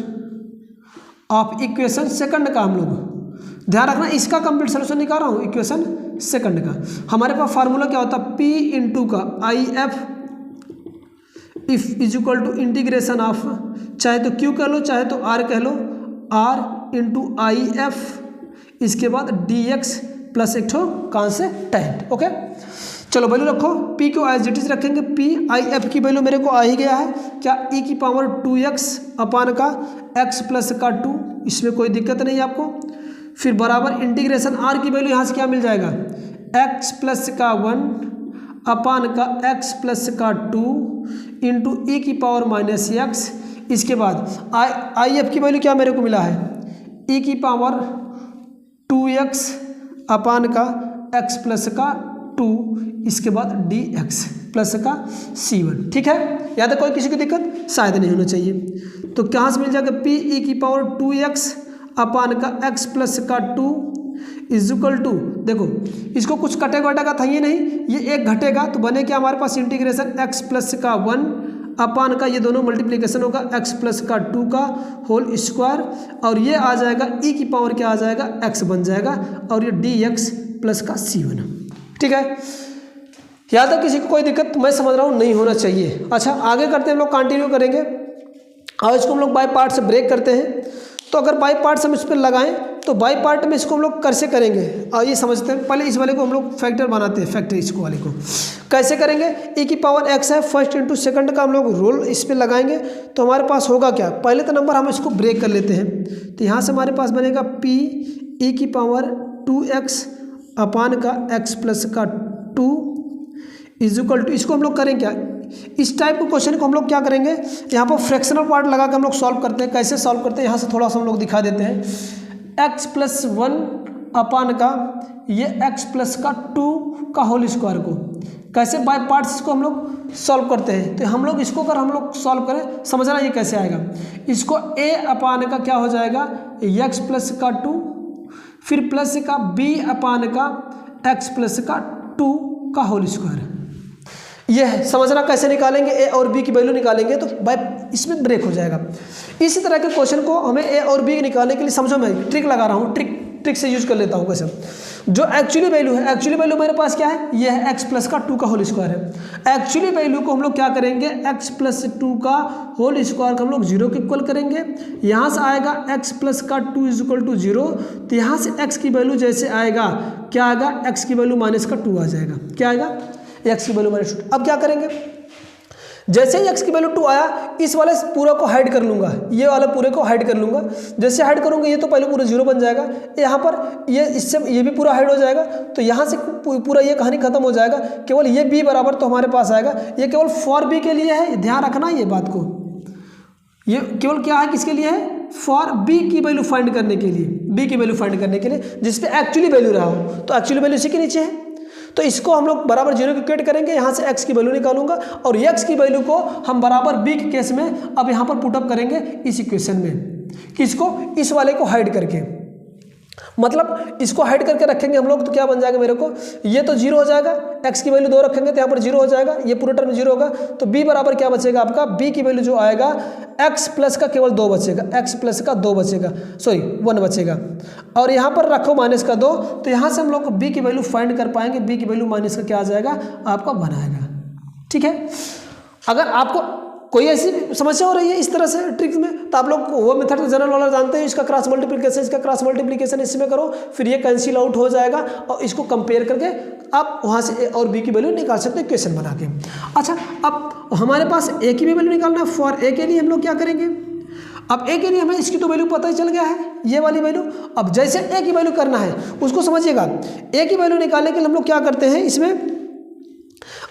of equation second का हम लोग ध्यान रखना, इसका कंप्लीट सोल्यूशन निकाल रहा हूँ इक्वेशन सेकंड का। हमारे पास फार्मूला क्या होता है, पी इंटू का I F if is equal to integration of, चाहे तो क्यू कह लो चाहे तो आर कह लो, आर इंटू आई एफ, इसके बाद डी एक्स प्लस एक ठो कहाँ से tan। ओके, चलो वैल्यू रखो, p को एज इट इज रखेंगे, पी आई एफ की वैल्यू मेरे को आ ही गया है क्या, e की पावर 2x अपान का x प्लस का 2, इसमें कोई दिक्कत नहीं आपको। फिर बराबर इंटीग्रेशन r की वैल्यू यहाँ से क्या मिल जाएगा, x प्लस का 1 अपान का x प्लस का 2 इंटू ई की पावर माइनस एक्स। इसके बाद आई एफ की वैल्यू क्या मेरे को मिला है, e की पावर 2x अपान का x प्लस का 2, इसके बाद डी एक्स प्लस का c1। ठीक है, यहाँ तक कोई किसी को दिक्कत शायद नहीं होना चाहिए। तो कहाँ से मिल जाएगा, पी ई की पावर 2x अपान का x प्लस का 2 इज इक्वल टू, देखो इसको कुछ कटेगा वटेगा था ये नहीं, ये एक घटेगा तो बने क्या हमारे पास इंटीग्रेशन x प्लस का 1 अपान का ये दोनों मल्टीप्लिकेशन होगा x प्लस का 2 का होल स्क्वायर, और ये आ जाएगा e की पावर क्या आ जाएगा x बन जाएगा, और ये dx प्लस का c1। ठीक है, यहाँ तक किसी को कोई दिक्कत मैं समझ रहा हूँ नहीं होना चाहिए। अच्छा आगे करते हैं हम लोग, कंटिन्यू करेंगे और इसको हम लोग बाय पार्ट से ब्रेक करते हैं। तो अगर बाय पार्ट हम इस पर लगाएं तो बाय पार्ट में इसको हम लोग कैसे करेंगे, और ये समझते हैं। पहले इस वाले को हम लोग फैक्टर बनाते हैं, फैक्टर इसको वाले को कैसे करेंगे, e की पावर x है, फर्स्ट इंटू सेकंड का हम लोग रोल इस पर लगाएंगे तो हमारे पास होगा क्या, पहले तो नंबर हम इसको ब्रेक कर लेते हैं। तो यहाँ से हमारे पास बनेगा p e की पावर 2x अपान का x प्लस का 2 इज इक्वल टू, इसको हम लोग करें क्या, इस टाइप के क्वेश्चन को हम लोग क्या करेंगे, यहाँ पर फ्रैक्शनल पार्ट लगा के हम लोग सॉल्व करते हैं। कैसे सॉल्व करते हैं यहाँ से थोड़ा सा हम लोग दिखा देते हैं। x प्लस 1 अपान का ये x प्लस का 2 का होल स्क्वायर को कैसे बाय पार्ट्स इसको हम लोग सॉल्व करते हैं। तो हम लोग इसको अगर हम लोग सॉल्व करें, समझना ये कैसे आएगा, इसको a अपान का क्या हो जाएगा x प्लस का 2, फिर प्लस का b अपान का x प्लस का 2 का होल स्क्वायर। ये है, समझना कैसे निकालेंगे, ए और बी की वैल्यू निकालेंगे तो बाय इसमें ब्रेक हो जाएगा। इसी तरह के क्वेश्चन को हमें ए और बी निकालने के लिए, समझो मैं ट्रिक लगा रहा हूँ, ट्रिक से यूज कर लेता हूँ। कैसे, जो एक्चुअली वैल्यू है, एक्चुअली वैल्यू मेरे पास क्या है, ये है x प्लस का 2 का होल स्क्वायर है। एक्चुअली वैल्यू को हम लोग क्या करेंगे, x प्लस 2 का होल स्क्वायर को हम लोग 0 के इक्वल करेंगे। यहाँ से आएगा x प्लस का 2 इज इक्वल टू 0, तो यहाँ से x की वैल्यू जैसे आएगा क्या आएगा, x की वैल्यू माइनस का 2 आ जाएगा। क्या आएगा, x की वैल्यू माइनस 2। अब क्या करेंगे, जैसे ही x की वैल्यू 2 आया, इस वाले पूरा को हाइड कर लूंगा, ये वाला पूरे को हाइड कर लूंगा। जैसे हाइड करूंगा ये तो पहले पूरा 0 बन जाएगा, यहाँ पर ये इससे ये भी पूरा हाइड हो जाएगा, तो यहाँ से पूरा ये कहानी खत्म हो जाएगा। केवल ये b बराबर तो हमारे पास आएगा, ये केवल फॉर b के लिए है, ध्यान रखना ये बात को। ये केवल क्या है, किसके लिए है, फॉर b की वैल्यू फाइंड करने के लिए, b की वैल्यू फाइंड करने के लिए जिसपे एक्चुअली वैल्यू रहा हो। तो एक्चुअली वैल्यू इसी के नीचे है, तो इसको हम लोग बराबर 0 की इक्वेट करेंगे। यहाँ से x की वैल्यू निकालूंगा और x की वैल्यू को हम बराबर b के केस में अब यहाँ पर पुटअप करेंगे इस इक्वेशन में। किसको, इस वाले को हाइड करके, मतलब इसको हाइड करके रखेंगे हम लोग तो क्या बन जाएगा मेरे को, ये तो 0 हो जाएगा, x की वैल्यू 2 रखेंगे तो यहाँ पर 0 हो जाएगा, ये पूरा टर्म 0 होगा। तो b बराबर क्या बचेगा आपका, b की वैल्यू जो आएगा x प्लस का केवल 2 बचेगा, x प्लस का 2 बचेगा, सॉरी 1 बचेगा, और यहाँ पर रखो माइनस का 2, तो यहाँ से हम लोग b की वैल्यू फाइंड कर पाएंगे। b की वैल्यू माइनस का क्या आ जाएगा आपका 1 आएगा। ठीक है, अगर आपको कोई ऐसी समस्या हो रही है इस तरह से ट्रिक्स में, तो आप लोग वो मेथड जनरल वाला जानते हैं, इसका क्रॉस मल्टीप्लिकेशन, इसका क्रॉस मल्टीप्लिकेशन इसमें करो, फिर ये कैंसिल आउट हो जाएगा और इसको कंपेयर करके आप वहाँ से ए और बी की वैल्यू निकाल सकते हैं क्वेश्चन बना के। अच्छा, अब हमारे पास ए की भी वैल्यू निकालना है। फॉर ए के लिए हम लोग क्या करेंगे, अब ए के लिए हमें इसकी तो वैल्यू पता ही चल गया है, ये वाली वैल्यू। अब जैसे ए की वैल्यू करना है उसको समझिएगा। ए की वैल्यू निकालने के लिए हम लोग क्या करते हैं इसमें,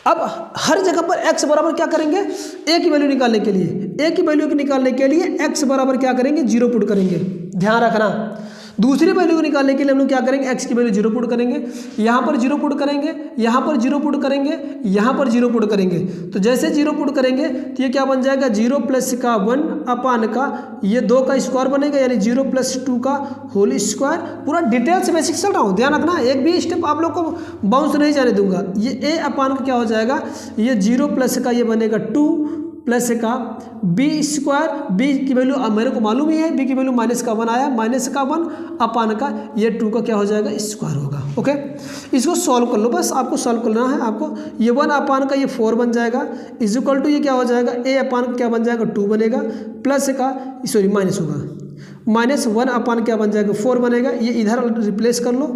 अब हर जगह पर x बराबर क्या करेंगे, a की वैल्यू निकालने के लिए, a की वैल्यू निकालने के लिए x बराबर क्या करेंगे 0 पुट करेंगे। ध्यान रखना, दूसरी वैल्यू को निकालने के लिए हम लोग क्या करेंगे, x की वैल्यू 0 पुट करेंगे, यहाँ पर 0 पुट करेंगे, यहाँ पर 0 पुट करेंगे, यहाँ पर 0 पुट करेंगे। तो जैसे 0 पुट करेंगे तो ये क्या बन जाएगा, 0 प्लस का 1 अपान का ये 2 का स्क्वायर बनेगा, यानी 0 प्लस 2 का होल स्क्वायर। पूरा डिटेल से बेसिक चल रहा हूँ, ध्यान रखना, एक भी स्टेप आप लोग को बाउंस नहीं जाने दूंगा। ये a अपान का क्या हो जाएगा, ये 0 प्लस का ये बनेगा 2 प्लस का b स्क्वायर, b की वैल्यू अब मेरे को मालूम ही है, b की वैल्यू माइनस का 1 आया, माइनस का 1 अपान का ये 2 का क्या हो जाएगा स्क्वायर होगा। ओके, इसको सॉल्व कर लो, बस आपको सॉल्व करना है। आपको ये 1 अपान का ये 4 बन जाएगा, इज इक्वल टू ये क्या हो जाएगा, a अपान का क्या बन जाएगा 2 बनेगा, प्लस का सॉरी माइनस होगा माइनस 1 अपान क्या बन जाएगा 4 बनेगा, ये इधर रिप्लेस कर लो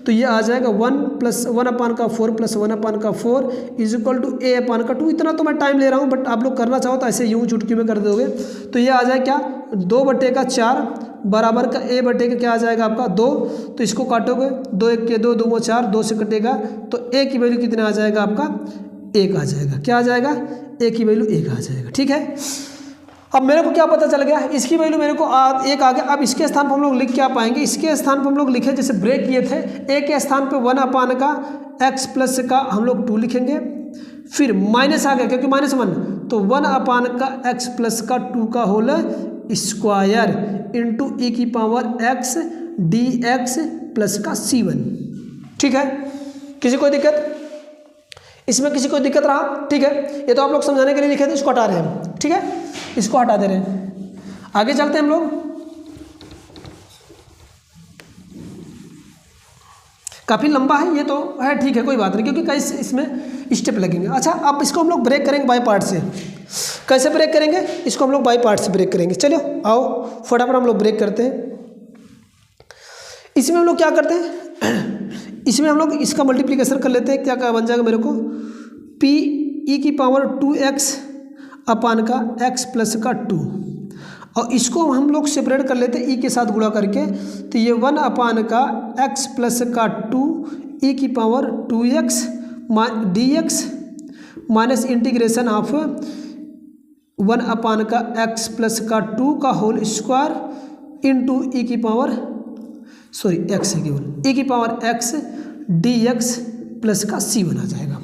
तो ये आ जाएगा 1 प्लस 1 अपान का 4 प्लस 1 अपान का 4 इज इक्वल टू ए अपान का 2। इतना तो मैं टाइम ले रहा हूँ, बट आप लोग करना चाहो तो ऐसे यूँ चुटकी में कर दोगे तो ये आ जाए क्या 2/4 बराबर का a बटे का क्या आ जाएगा आपका 2। तो इसको काटोगे 2 1 के 2 2 4 2 से कटेगा तो a की वैल्यू कितना आ जाएगा आपका 1 आ जाएगा। क्या आ जाएगा a की वैल्यू 1 आ जाएगा। ठीक है, अब मेरे को क्या पता चल गया, इसकी वैल्यू मेरे को 1 आ गया। अब इसके स्थान पर हम लोग लिख क्या पाएंगे, इसके स्थान पर हम लोग लिखे जैसे ब्रेक किए थे, a के स्थान पे 1 अपान का x प्लस का हम लोग 2 लिखेंगे, फिर माइनस आ गया क्योंकि -1 तो 1 अपान का x प्लस का 2 का होल स्क्वायर इंटू ई की पावर x dx प्लस का c1। ठीक है, किसी कोई दिक्कत इसमें, किसी को दिक्कत रहा? ठीक है, ये तो आप लोग समझाने के लिए लिखे थे, इसको हटा रहे हैं हम। ठीक है, इसको हटा दे रहे हैं, आगे चलते हैं हम लोग। काफ़ी लंबा है ये तो है, ठीक है कोई बात नहीं, क्योंकि कई इसमें स्टेप लगेंगे। अच्छा, अब इसको हम लोग ब्रेक करेंगे बाय पार्ट से। कैसे ब्रेक करेंगे, इसको हम लोग बाय पार्ट से ब्रेक करेंगे। चलो आओ फटाफट हम लोग ब्रेक करते हैं। इसमें हम लोग क्या करते हैं, इसमें हम लोग इसका मल्टीप्लिकेशन कर लेते हैं। क्या बन जाएगा मेरे को p e की पावर 2x अपान का x प्लस का 2, और इसको हम लोग सेपरेट कर लेते हैं e के साथ गुणा करके, तो ये 1 अपान का x प्लस का 2 e की power 2x dx minus integration of 1 upon का x प्लस का 2 का होल स्क्वायर इंटू e की पावर x है केवल e की पावर x dx प्लस का c1 आ जाएगा।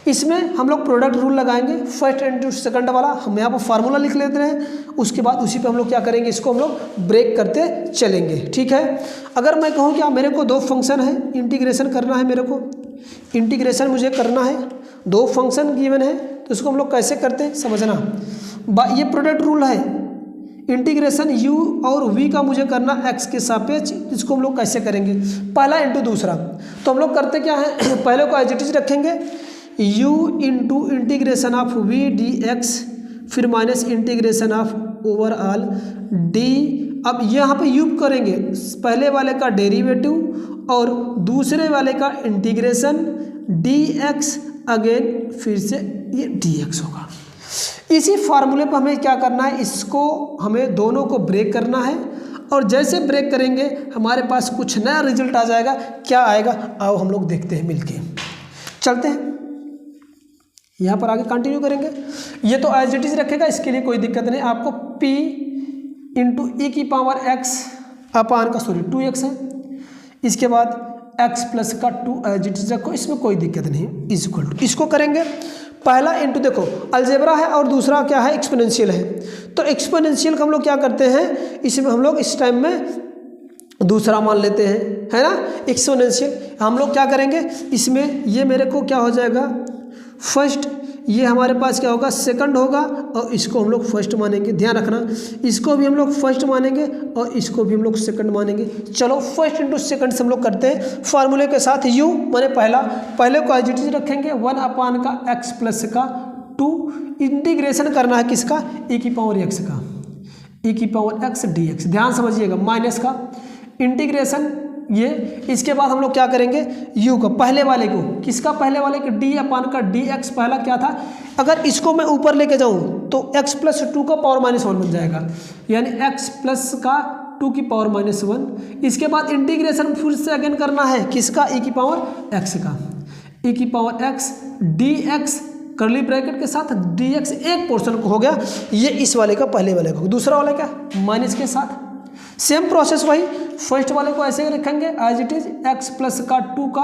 इसमें हम लोग प्रोडक्ट रूल लगाएंगे, फर्स्ट इंटू सेकंड वाला। हम यहाँ पर फार्मूला लिख लेते हैं, उसके बाद उसी पे हम लोग क्या करेंगे, इसको हम लोग ब्रेक करते चलेंगे। ठीक है, अगर मैं कहूँ क्या मेरे को 2 फंक्शन है, इंटीग्रेशन करना है, मेरे को इंटीग्रेशन मुझे करना है, 2 फंक्शन गिवन है, तो इसको हम लोग कैसे करते हैं समझना। ये प्रोडक्ट रूल है, इंटीग्रेशन u और v का मुझे करना x के सापेक्ष, इसको हम लोग कैसे करेंगे, पहला इंटू दूसरा। तो हम लोग करते क्या है, पहले को एज इट इज रखेंगे u into integration of v dx, फिर minus integration of overall d। अब यहाँ पे u करेंगे पहले वाले का डेरिवेटिव और दूसरे वाले का इंटीग्रेशन dx, अगेन फिर से ये dx होगा। इसी फार्मूले पर हमें क्या करना है, इसको हमें दोनों को ब्रेक करना है, और जैसे ब्रेक करेंगे हमारे पास कुछ नया रिजल्ट आ जाएगा। क्या आएगा आओ हम लोग देखते हैं मिलके। चलते हैं यहाँ पर आगे कंटिन्यू करेंगे। ये तो एज इट इज रखेगा, इसके लिए कोई दिक्कत नहीं। आपको p इंटू ई की पावर x अपान का 2x है, इसके बाद x प्लस का 2 एज इट इज रखो, इसमें कोई दिक्कत नहीं, इज इक्वल टू इसको करेंगे पहला इंटू, देखो अलजेब्रा है और दूसरा क्या है एक्सपोनेंशियल है। तो एक्सपोनेंशियल का हम लोग क्या करते हैं, इसमें हम लोग इस टाइम में दूसरा मान लेते हैं, है ना। एक्सपोनेंशियल हम लोग क्या करेंगे, इसमें ये मेरे को क्या हो जाएगा फर्स्ट, ये हमारे पास क्या होगा सेकंड होगा, और इसको हम लोग फर्स्ट मानेंगे। ध्यान रखना, इसको भी हम लोग फर्स्ट मानेंगे और इसको भी हम लोग सेकंड मानेंगे। चलो फर्स्ट इंटू सेकंड से हम लोग करते हैं फार्मूले के साथ। u माने पहले को एज इट इज रखेंगे 1 अपान का x प्लस का 2, इंटीग्रेशन करना है किसका, e की पावर x का, e की पावर x dx। ध्यान समझिएगा, माइनस का इंटीग्रेशन ये, इसके बाद हम लोग क्या करेंगे u को पहले वाले को, किसका पहले वाले को d अपान का dx पहला क्या था। अगर इसको मैं ऊपर लेके जाऊं तो x प्लस 2 का पावर -1 बन जाएगा, यानी x प्लस का 2 की पावर -1। इसके बाद इंटीग्रेशन फिर से अगेन करना है किसका, e की पावर x का, e की पावर x dx करली ब्रैकेट के साथ dx एक पोर्शन को हो गया। ये इस वाले का पहले वाले को, दूसरा वाला क्या माइनस के साथ सेम प्रोसेस वही, फर्स्ट वाले को ऐसे ही रखेंगे as it is x plus का 2 का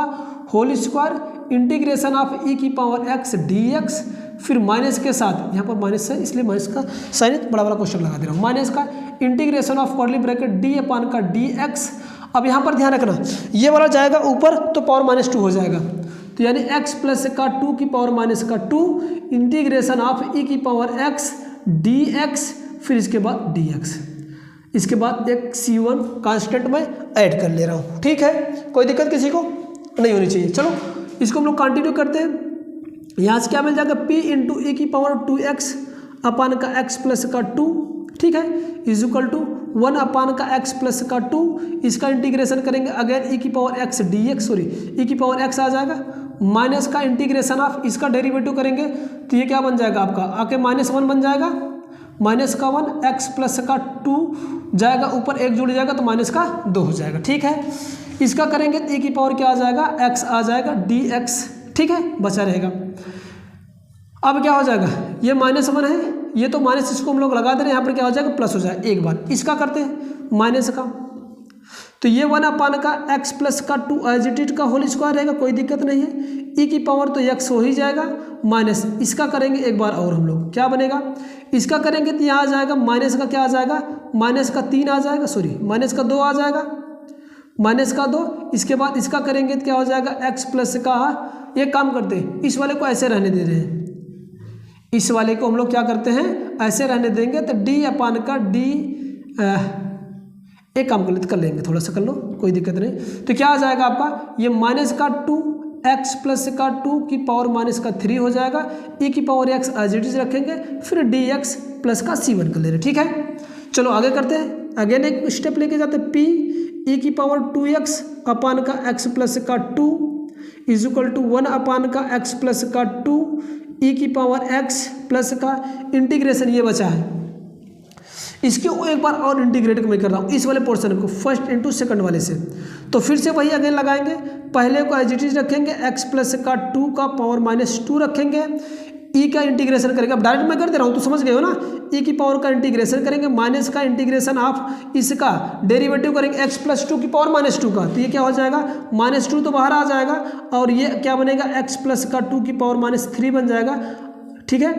whole square integration of e की पावर x dx, फिर माइनस के साथ, यहाँ पर माइनस है इसलिए माइनस का साइन बड़ा वाला क्वेश्चन लगा दे रहा हूँ, माइनस का integration of curly bracket d अपान का dx। अब यहाँ पर ध्यान रखना, ये वाला जाएगा ऊपर तो पावर -2 हो जाएगा, तो यानी x प्लस का 2 की पावर -2 इंटीग्रेशन ऑफ e की पावर x dx, फिर इसके बाद dx, इसके बाद एक c1 कांस्टेंट में ऐड कर ले रहा हूँ। ठीक है, कोई दिक्कत किसी को नहीं होनी चाहिए। चलो इसको हम लोग कंटिन्यू करते हैं। यहाँ से क्या मिल जाएगा, p इंटू e की पावर 2x अपान का x प्लस का 2, ठीक है, इज इक्वल टू 1 अपान का x प्लस का 2, इसका इंटीग्रेशन करेंगे अगेन e की power x dx, sorry e की पावर x आ जाएगा, माइनस का इंटीग्रेशन ऑफ इसका डेरिवेटिव करेंगे तो ये क्या बन जाएगा आपका आके -1 बन जाएगा, माइनस का 1 x प्लस का 2 जाएगा, ऊपर 1 जुड़ जाएगा तो माइनस का 2 हो जाएगा। ठीक है, इसका करेंगे तो e की पावर क्या आ जाएगा x आ जाएगा dx। ठीक है, बचा रहेगा। अब क्या हो जाएगा, ये -1 है, ये तो माइनस इसको हम लोग लगा दे रहे हैं, यहाँ पर क्या हो जाएगा प्लस हो जाएगा। एक बार इसका करते हैं माइनस का, तो ये 1 अपान का x प्लस का 2 एज इट इज का होल स्क्वायर रहेगा, कोई दिक्कत नहीं है। e की पावर तो x हो ही जाएगा, माइनस इसका करेंगे एक बार और हम लोग, क्या बनेगा, इसका करेंगे तो यहाँ आ जाएगा माइनस का क्या आ जाएगा, माइनस का 3 आ जाएगा, सॉरी माइनस का 2 आ जाएगा, माइनस का 2। इसके बाद इसका करेंगे तो क्या हो जाएगा x प्लस का, एक काम करते हैं इस वाले को ऐसे रहने दे रहे हैं, इस वाले को हम लोग क्या करते हैं ऐसे रहने देंगे, तो d अपान का d, एक काम कर लेंगे, थोड़ा सा कर लो कोई दिक्कत नहीं। तो क्या आ जाएगा आपका ये माइनस का 2 x प्लस का 2 की पावर माइनस का 3 हो जाएगा, e की power x as it is रखेंगे, फिर dx प्लस का c1 कर ले रहे। ठीक है, चलो आगे करते हैं, अगेन एक स्टेप लेके जाते हैं, p e की पावर 2x अपान का x प्लस का 2 इज इक्वल टू 1 अपान का x प्लस का 2 e की पावर x प्लस का इंटीग्रेशन, ये बचा है, इसके एक बार और इंटीग्रेट मैं कर रहा हूँ इस वाले पोर्शन को फर्स्ट इंटू सेकंड वाले से, तो फिर से वही अगेन लगाएंगे, पहले को एज इट इज रखेंगे, x प्लस का 2 का पावर -2 रखेंगे, e का इंटीग्रेशन करेंगे, अब डायरेक्ट मैं कर दे रहा हूँ तो समझ गए हो ना, e की पावर का इंटीग्रेशन करेंगे, माइनस का इंटीग्रेशन ऑफ इसका डेरिवेटिव करेंगे x प्लस 2 की पावर -2 का, तो ये क्या हो जाएगा -2 तो बाहर आ जाएगा, और ये क्या बनेगा x प्लस का 2 की पावर -3 बन जाएगा। ठीक है,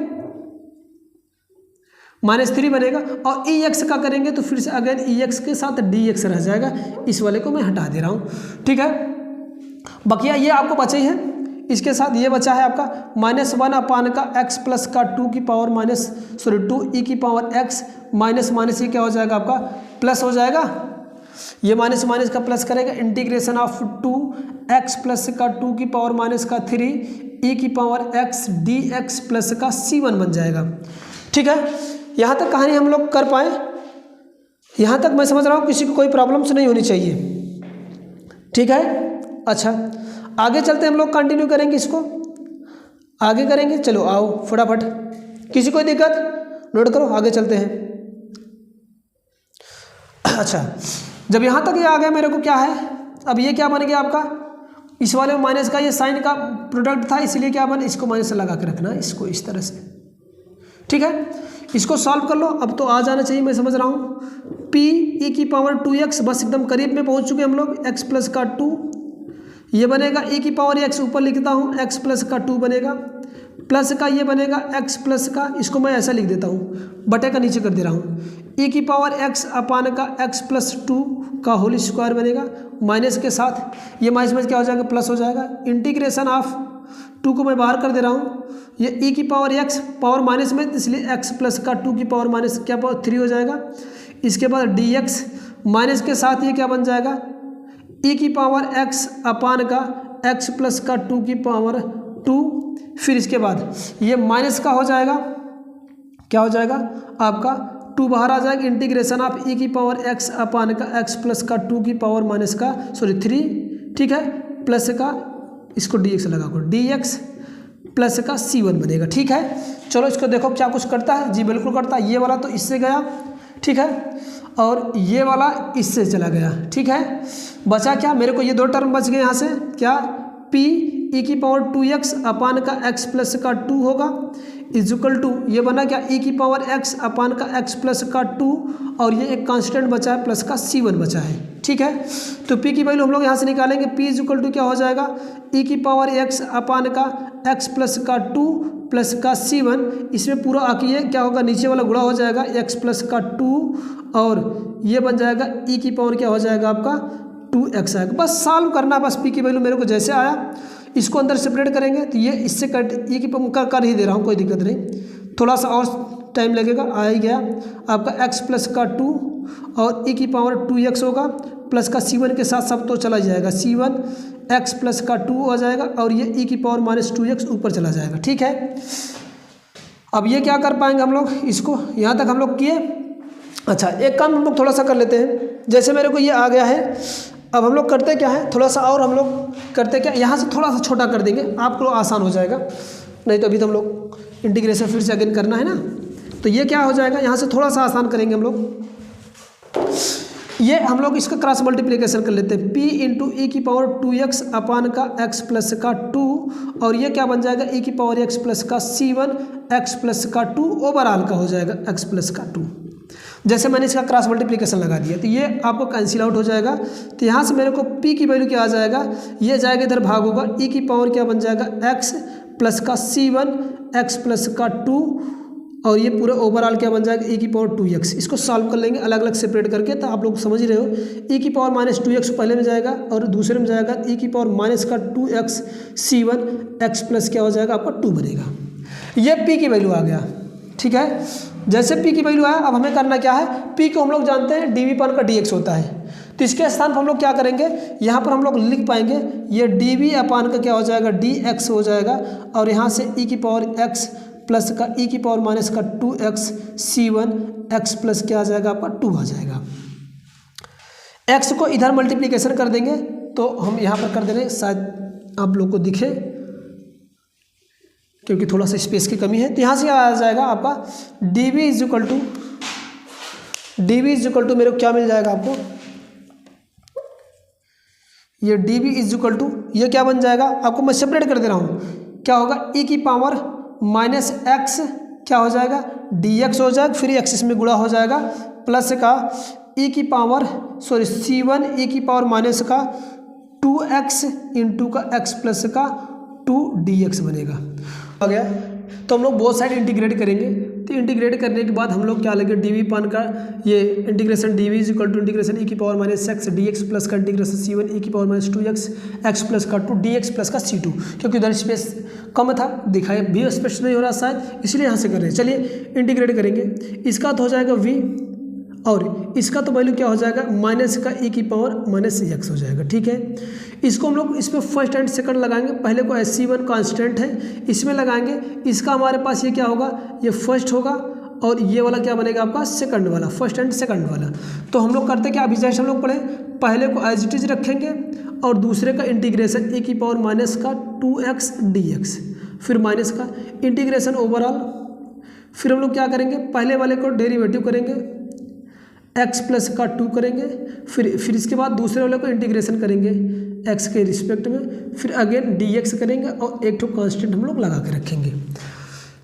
-3 बनेगा, और ई एक्स का करेंगे तो फिर से अगेन ई एक्स के साथ डी एक्स रह जाएगा, इस वाले को मैं हटा दे रहा हूँ। ठीक है, बकिया ये आपको बचा ही है, इसके साथ ये बचा है आपका -1 अपान का x प्लस का 2 की पावर -2 e की पावर x माइनस ये क्या हो जाएगा आपका प्लस हो जाएगा, ये माइनस माइनस का प्लस करेगा, इंटीग्रेशन ऑफ 2x प्लस का 2 की पावर -3 e की पावर x dx प्लस का c1 बन जाएगा। ठीक है, यहाँ तक कहानी हम लोग कर पाए, यहाँ तक मैं समझ रहा हूँ किसी को कोई प्रॉब्लम्स नहीं होनी चाहिए। ठीक है, अच्छा आगे चलते हम लोग कंटिन्यू करेंगे, इसको आगे करेंगे, चलो आओ फटाफट, किसी कोई दिक्कत नोट करो, आगे चलते हैं। अच्छा, जब यहाँ तक ये आ गया मेरे को क्या है, अब ये क्या बन गया आपका, इस वाले में माइनस का ये साइन का प्रोडक्ट था, इसलिए क्या बन, इसको माइनस लगा के रखना, इसको इस तरह से। ठीक है, इसको सॉल्व कर लो, अब तो आ जाना चाहिए, मैं समझ रहा हूँ। p e की पावर 2x, बस एकदम करीब में पहुँच चुके हम लोग, x प्लस का 2 ये बनेगा, e की पावर x ऊपर लिखता हूँ, x प्लस का 2 बनेगा, प्लस का ये बनेगा x प्लस का, इसको मैं ऐसा लिख देता हूँ, बटे का नीचे कर दे रहा हूँ, e की पावर x अपान का x प्लस 2 का होल स्क्वायर बनेगा, माइनस के साथ ये माइनस क्या हो जाएगा प्लस हो जाएगा, इंटीग्रेशन ऑफ 2 को मैं बाहर कर दे रहा हूँ, ये e की पावर x पावर माइनस में, इसलिए x प्लस का 2 की पावर माइनस क्या पावर 3 हो जाएगा, इसके बाद dx माइनस के साथ ये क्या बन जाएगा, e की पावर x अपान का x प्लस का 2 की पावर 2, फिर इसके बाद ये माइनस का हो जाएगा, क्या हो जाएगा आपका 2 बाहर आ जाएगा, इंटीग्रेशन ऑफ e की पावर x अपान का x प्लस का 2 की पावर माइनस का 3, ठीक है, प्लस का इसको dx लगा कर, dx प्लस का c1 बनेगा। ठीक है, चलो इसको देखो क्या कुछ करता है, जी बिल्कुल करता है, ये वाला तो इससे गया, ठीक है, और ये वाला इससे चला गया। ठीक है, बचा क्या मेरे को, ये 2 टर्म बच गए यहाँ से, क्या p e की पावर 2x अपान का x प्लस का 2 होगा, इज इक्वल टू ये बना क्या e की पावर x अपान का x प्लस का 2, और ये एक कांस्टेंट बचा है प्लस का c1 बचा है। ठीक है, तो p की वैल्यू हम लोग यहाँ से निकालेंगे, p इज इक्वल टू क्या हो जाएगा, e की पावर x अपान का x प्लस का 2 प्लस का c1, इसमें पूरा आके क्या होगा नीचे वाला गुणा हो जाएगा x प्लस का 2, और ये बन जाएगा e की पावर क्या हो जाएगा आपका 2x आएगा। बस सॉल्व करना, बस p की वैल्यू मेरे को जैसे आया इसको अंदर सेपरेट करेंगे, तो ये इससे कट ये की कर ही दे रहा हूँ, कोई दिक्कत नहीं, थोड़ा सा और टाइम लगेगा, आ ही गया आपका x प्लस का 2 और e की पावर 2x होगा, प्लस का c1 के साथ सब तो चला जाएगा, c1 x प्लस का 2 हो जाएगा, और ये e की पावर -2x ऊपर चला जाएगा। ठीक है, अब ये क्या कर पाएंगे हम लोग, इसको यहाँ तक हम लोग किए, अच्छा, एक काम हम लोग थोड़ा सा कर लेते हैं। जैसे मेरे को ये आ गया है, अब हम लोग करते क्या है, थोड़ा सा और हम लोग करते क्या, यहाँ से थोड़ा सा छोटा कर देंगे, आपको आसान हो जाएगा। नहीं तो अभी तो हम लोग इंटीग्रेशन फिर से अगेन करना है ना, तो ये क्या हो जाएगा, यहाँ से थोड़ा सा आसान करेंगे हम लोग। ये हम लोग इसका क्रॉस मल्टीप्लिकेशन कर लेते हैं, p इंटू ई की पावर 2x अपान का x प्लस का 2, और ये क्या बन जाएगा, e की पावर x प्लस का c1 x प्लस का 2 ओवरऑल का हो जाएगा x प्लस का 2। जैसे मैंने इसका क्रॉस मल्टीप्लिकेशन लगा दिया तो ये आपको कैंसिल आउट हो जाएगा। तो यहाँ से मेरे को p की वैल्यू क्या आ जाएगा, ये जाएगा इधर भाग होगा, e की पावर क्या बन जाएगा x प्लस का c1 x प्लस का 2, और ये पूरा ओवरऑल क्या बन जाएगा, e की पावर 2x। इसको सॉल्व कर लेंगे अलग अलग सेपरेट करके, तो आप लोग समझ रहे हो, e की पावर माइनस 2x पहले में जाएगा और दूसरे में जाएगा e की पावर माइनस का 2x c1 x प्लस क्या हो जाएगा आपका 2 बनेगा। ये p की वैल्यू आ गया, ठीक है। जैसे p की वैल्यू आया, अब हमें करना क्या है, p को हम लोग जानते हैं dv पान का dx होता है, तो इसके स्थान पर हम लोग क्या करेंगे, यहाँ पर हम लोग लिख पाएंगे ये dv अपान का क्या हो जाएगा dx हो जाएगा, और यहाँ से e की पावर x प्लस का e की पावर माइनस का 2x c1 x प्लस क्या आ जाएगा आपका 2 आ जाएगा। x को इधर मल्टीप्लिकेशन कर देंगे तो हम यहाँ पर कर दे रहे हैं, शायद आप लोग को दिखे क्योंकि थोड़ा सा स्पेस की कमी है। तो यहाँ से आ जाएगा आपका dv इज इक्वल टू मेरे को क्या मिल जाएगा आपको, ये dv इज इक्वल टू ये क्या बन जाएगा आपको, मैं सेपरेट कर दे रहा हूँ, क्या होगा e की पावर माइनस x क्या हो जाएगा dx हो जाएगा, फिर x इसमें गुणा हो जाएगा, प्लस का e की पावर c1 e की पावर माइनस का 2x इंटू का x प्लस का 2 dx बनेगा। आ गया, तो हम लोग बोथ साइड इंटीग्रेट करेंगे। तो इंटीग्रेट करने के बाद हम लोग क्या लेंगे, dv पान का ये integration dv is equal to integration e की power minus x dx plus का इंटीग्रेशन c1 e की power minus 2x x plus का 2 dx प्लस का c2, क्योंकि उधर स्पेस कम था, दिखाई भी स्पष्ट नहीं हो रहा शायद, इसलिए यहाँ से कर रहे हैं। चलिए इंटीग्रेट करेंगे, इसका तो हो जाएगा v और इसका तो वैल्यू क्या हो जाएगा माइनस का e की पावर माइनस x हो जाएगा, ठीक है। इसको हम लोग इसमें फर्स्ट एंड सेकंड लगाएंगे, पहले को SC1 कांस्टेंट है इसमें लगाएंगे, इसका हमारे पास ये क्या होगा, ये फर्स्ट होगा और ये वाला क्या बनेगा आपका सेकंड वाला, फर्स्ट एंड सेकंड वाला। तो हम लोग करते क्या, अभी जैसे हम लोग पढ़े, पहले को एज इट इज रखेंगे और दूसरे का इंटीग्रेशन e की पावर माइनस का 2x dx, फिर माइनस का इंटीग्रेशन ओवरऑल, फिर हम लोग क्या करेंगे, पहले वाले को डेरिवेटिव करेंगे x प्लस का 2 करेंगे, फिर इसके बाद दूसरे वाले को इंटीग्रेशन करेंगे x के रिस्पेक्ट में, फिर अगेन dx करेंगे और एक तो कांस्टेंट हम लोग लगा के रखेंगे।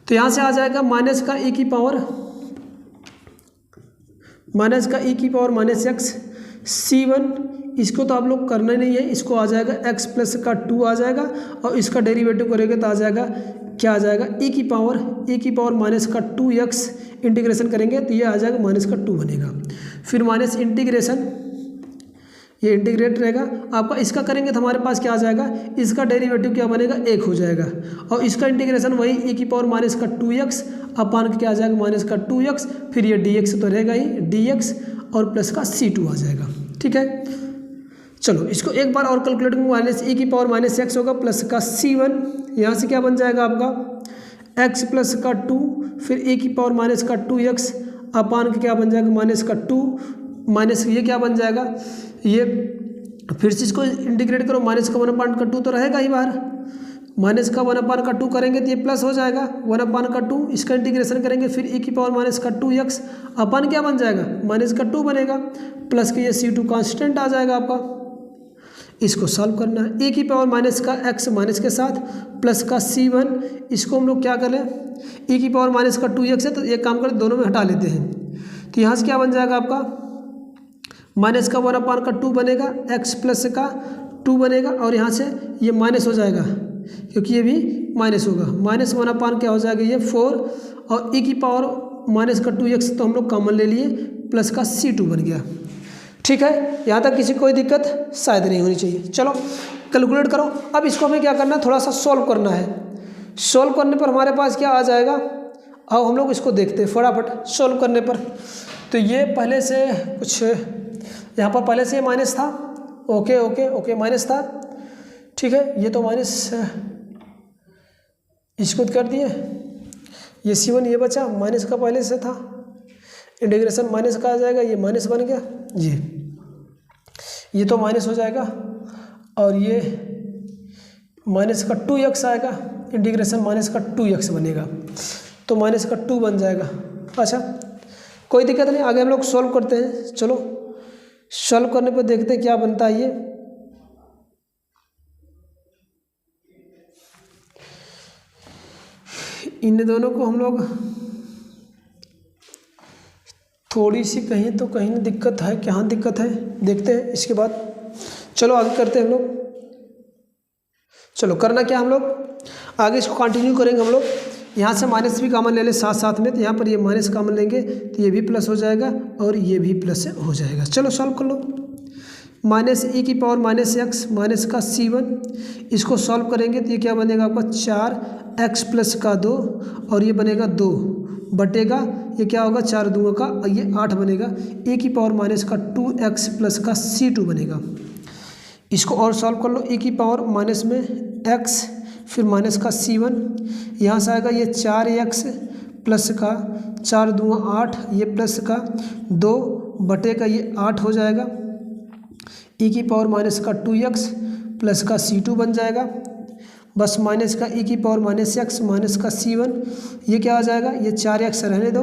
तो यहाँ से आ जाएगा माइनस का e की पावर माइनस x c1, इसको तो आप लोग करना नहीं है, इसको आ जाएगा x प्लस का 2 आ जाएगा, और इसका डेरिवेटिव करेंगे तो आ जाएगा क्या आ जाएगा e की पावर माइनस का 2x इंटीग्रेशन करेंगे तो ये आ जाएगा माइनस का 2 बनेगा, फिर माइनस इंटीग्रेशन ये इंटीग्रेट रहेगा आपका, इसका करेंगे तो हमारे पास क्या आ जाएगा, इसका डेरिवेटिव क्या बनेगा 1 हो जाएगा, और इसका इंटीग्रेशन वही e की पावर माइनस का 2x अपान क्या आ जाएगा माइनस का 2x, फिर ये dx तो रहेगा ही dx और प्लस का c2 आ जाएगा, ठीक है। चलो इसको एक बार और कैलकुलेट करेंगे, माइनस e की पावर माइनस x होगा प्लस का c1, यहाँ से क्या बन जाएगा आपका x प्लस का 2, फिर e की पावर माइनस का 2x अपान क्या बन जाएगा माइनस का 2, माइनस ये क्या बन जाएगा, ये फिर से इसको इंटीग्रेट करो, माइनस का 1/2 तो रहेगा ही बाहर, माइनस का 1/2 करेंगे तो ये प्लस हो जाएगा 1/2, इसका इंटीग्रेशन करेंगे, फिर e की पावर माइनस का 2x अपान क्या बन जाएगा माइनस का 2 बनेगा, प्लस के ये c2 कांस्टेंट आ जाएगा आपका। इसको सॉल्व करना है, e की पावर माइनस का x माइनस के साथ प्लस का c1, इसको हम लोग क्या करें, e की पावर माइनस का 2x है तो एक काम करें दोनों में हटा लेते हैं, तो यहाँ से क्या बन जाएगा आपका माइनस का 1/2 बनेगा, x प्लस का 2 बनेगा, और यहाँ से ये माइनस हो जाएगा क्योंकि ये भी माइनस होगा, माइनस 1/, क्या हो जाएगा ये 4, और e की पावर माइनस का 2x तो हम लोग कॉमन ले लिए, प्लस का c2 बन गया, ठीक है। यहाँ तक किसी कोई दिक्कत शायद नहीं होनी चाहिए। चलो कैलकुलेट करो, अब इसको हमें क्या करना है, थोड़ा सा सॉल्व करना है। सॉल्व करने पर हमारे पास क्या आ जाएगा, अब हम लोग इसको देखते हैं फटाफट सॉल्व करने पर। तो ये पहले से कुछ यहाँ पर पहले से माइनस था, ओके ओके ओके माइनस था, ठीक है, ये तो माइनस इसको कर दिए, ये c1 ये बचा, माइनस का पहले से था, इंटीग्रेशन माइनस का आ जाएगा, ये माइनस बन गया, ये तो माइनस हो जाएगा और ये माइनस का 2x आएगा, इंटीग्रेशन माइनस का 2x बनेगा, तो माइनस का 2 बन जाएगा। अच्छा कोई दिक्कत नहीं, आगे हम लोग सॉल्व करते हैं। चलो सॉल्व करने पर देखते हैं क्या बनता है। ये इन दोनों को हम लोग थोड़ी सी कहीं तो कहीं दिक्कत है, क्या दिक्कत है देखते हैं इसके बाद। चलो आगे करते हैं हम लोग। चलो करना क्या, हम लोग आगे इसको कंटिन्यू करेंगे। हम लोग यहाँ से माइनस भी कॉमन ले लें साथ साथ में, तो यहाँ पर ये माइनस कॉमन लेंगे तो ये भी प्लस हो जाएगा और ये भी प्लस हो जाएगा। चलो सॉल्व कर लो। माइनस e की पावर माइनस एक्स माइनस का c1, इसको सॉल्व करेंगे तो ये क्या बनेगा आपका 4x प्लस का 2 और ये बनेगा 2 बटेगा, ये क्या होगा 4 दूँगा का और ये 8 बनेगा। e की पावर माइनस का 2x प्लस का c2 बनेगा। इसको और सॉल्व कर लो। e की पावर माइनस में x फिर माइनस का c1, यहाँ से आएगा ये 4x प्लस का 4 दूँगा 8, ये प्लस का 2 बटेगा ये 8 हो जाएगा। e की पावर माइनस का 2x प्लस का c2 बन जाएगा। बस माइनस का e की पावर माइनस x माइनस का c1, ये क्या आ जाएगा, ये 4x रहने दो,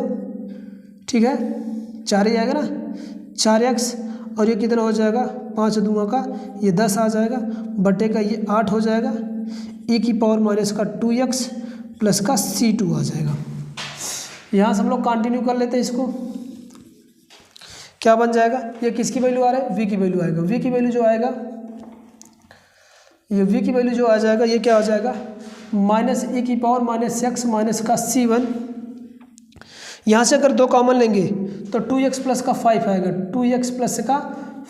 ठीक है 4 ही आएगा ना 4x और ये कितना हो जाएगा 5 दूँगा का ये 10 आ जाएगा बटेगा ये 8 हो जाएगा। e की पावर माइनस का 2x प्लस का c2 आ जाएगा। यहाँ से हम लोग कंटिन्यू कर लेते हैं। इसको क्या बन जाएगा, ये किसकी वैल्यू आ रहा है, v की वैल्यू आएगा। v की वैल्यू जो आएगा, ये v की वैल्यू जो आ जाएगा ये क्या हो जाएगा माइनस e की पावर माइनस x माइनस का c1, यहाँ से अगर 2 कॉमन लेंगे तो 2x प्लस का 5 आएगा, 2x प्लस का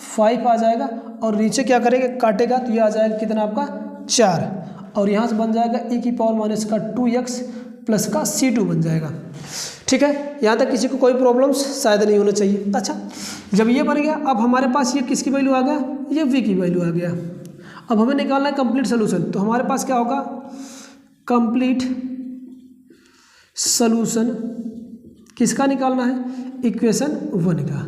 5 आ जाएगा और नीचे क्या करेंगे काटेगा तो ये आ जाएगा कितना आपका 4 और यहाँ से बन जाएगा e की पावर माइनस का 2x प्लस का c2 बन जाएगा। ठीक है, यहाँ तक किसी को कोई प्रॉब्लम्स शायद नहीं होना चाहिए। अच्छा जब ये बन गया, अब हमारे पास ये किसकी वैल्यू आ गया, ये v की वैल्यू आ गया। अब हमें निकालना है कंप्लीट सोल्यूशन, तो हमारे पास क्या होगा कंप्लीट सोल्यूशन किसका निकालना है, इक्वेशन 1 का।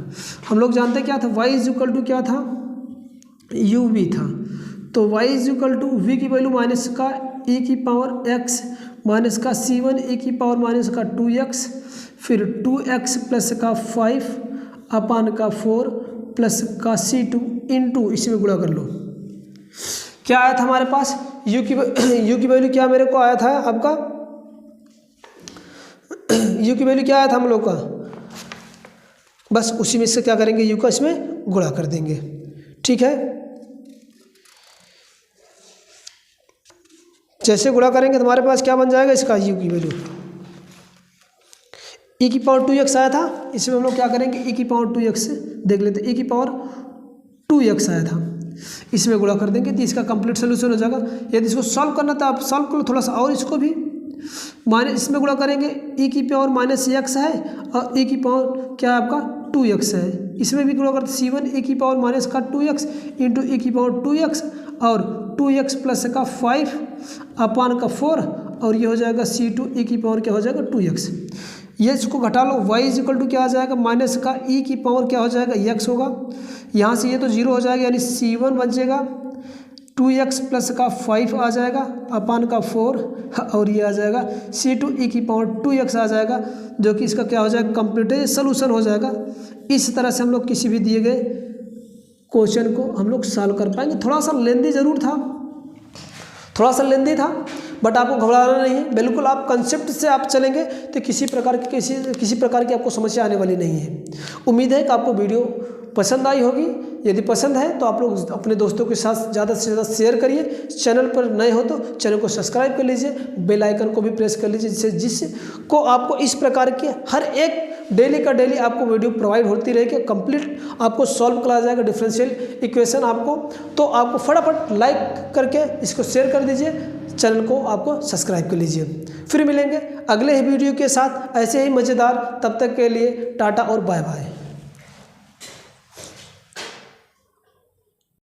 हम लोग जानते हैं क्या था, y इज इक्वल टू क्या था uv था, तो y is equal to v की वैल्यू माइनस का e की पावर x माइनस का c1 e की पावर माइनस का 2x फिर 2x प्लस का 5 अपान का 4 प्लस का c2 इंटू इसमें गुणा कर लो। क्या आया था हमारे पास u की वैल्यू क्या मेरे को आया था आपका u की वैल्यू क्या आया था हम लोग का, बस उसी में से क्या करेंगे u का इसमें गुणा कर देंगे। ठीक है, जैसे गुणा करेंगे तो हमारे पास क्या बन जाएगा इसका u की वैल्यू e की पावर 2x आया था, इसमें हम लोग क्या करेंगे e की पावर 2x देख लेते, e की पावर 2x आया था इसमें गुणा कर देंगे तो इसका कंप्लीट सोल्यूशन हो जाएगा। यदि इसको सॉल्व करना था आप सॉल्व कर लो थोड़ा सा, और इसको भी माइनस इसमें गुणा करेंगे e की पावर माइनस x है और e की पावर क्या है आपका 2x है, इसमें भी गुणा करते c1 e की पावर माइनस का 2x इंटू e की पावर 2x और 2x प्लस का 5 अपान का 4 और ये हो जाएगा c2 e की पावर क्या हो जाएगा 2x। ये इसको घटा लो, y इज इक्वल टू क्या आ जाएगा माइनस का e की पावर क्या हो जाएगा x होगा, यहाँ से ये तो 0 हो जाएगा यानी c1 बचेगा 2x प्लस का 5 आ जाएगा अपान का 4 और ये आ जाएगा c2 e की पावर 2x आ जाएगा, जो कि इसका क्या हो जाएगा कंप्लीट सोल्यूशन हो जाएगा। इस तरह से हम लोग किसी भी दिए गए क्वेश्चन को हम लोग सॉल्व कर पाएंगे। थोड़ा सा लेंदी ज़रूर था, थोड़ा सा लेंदी था, बट आपको घबराना नहीं है, बिल्कुल आप कंसेप्ट से आप चलेंगे तो किसी प्रकार की आपको समस्या आने वाली नहीं है। उम्मीद है कि आपको वीडियो पसंद आई होगी। यदि पसंद है तो आप लोग अपने दोस्तों के साथ ज़्यादा से ज़्यादा शेयर करिए। चैनल पर नए हो तो चैनल को सब्सक्राइब कर लीजिए, बेल आइकन को भी प्रेस कर लीजिए, जिसको आपको इस प्रकार के हर एक डेली का डेली आपको वीडियो प्रोवाइड होती रहेगी। कंप्लीट आपको सॉल्व करा जाएगा डिफरेंशियल इक्वेशन आपको, तो आपको फटाफट लाइक करके इसको शेयर कर दीजिए, चैनल को आपको सब्सक्राइब कर लीजिए। फिर मिलेंगे अगले ही वीडियो के साथ ऐसे ही मज़ेदार, तब तक के लिए टाटा और बाय बाय।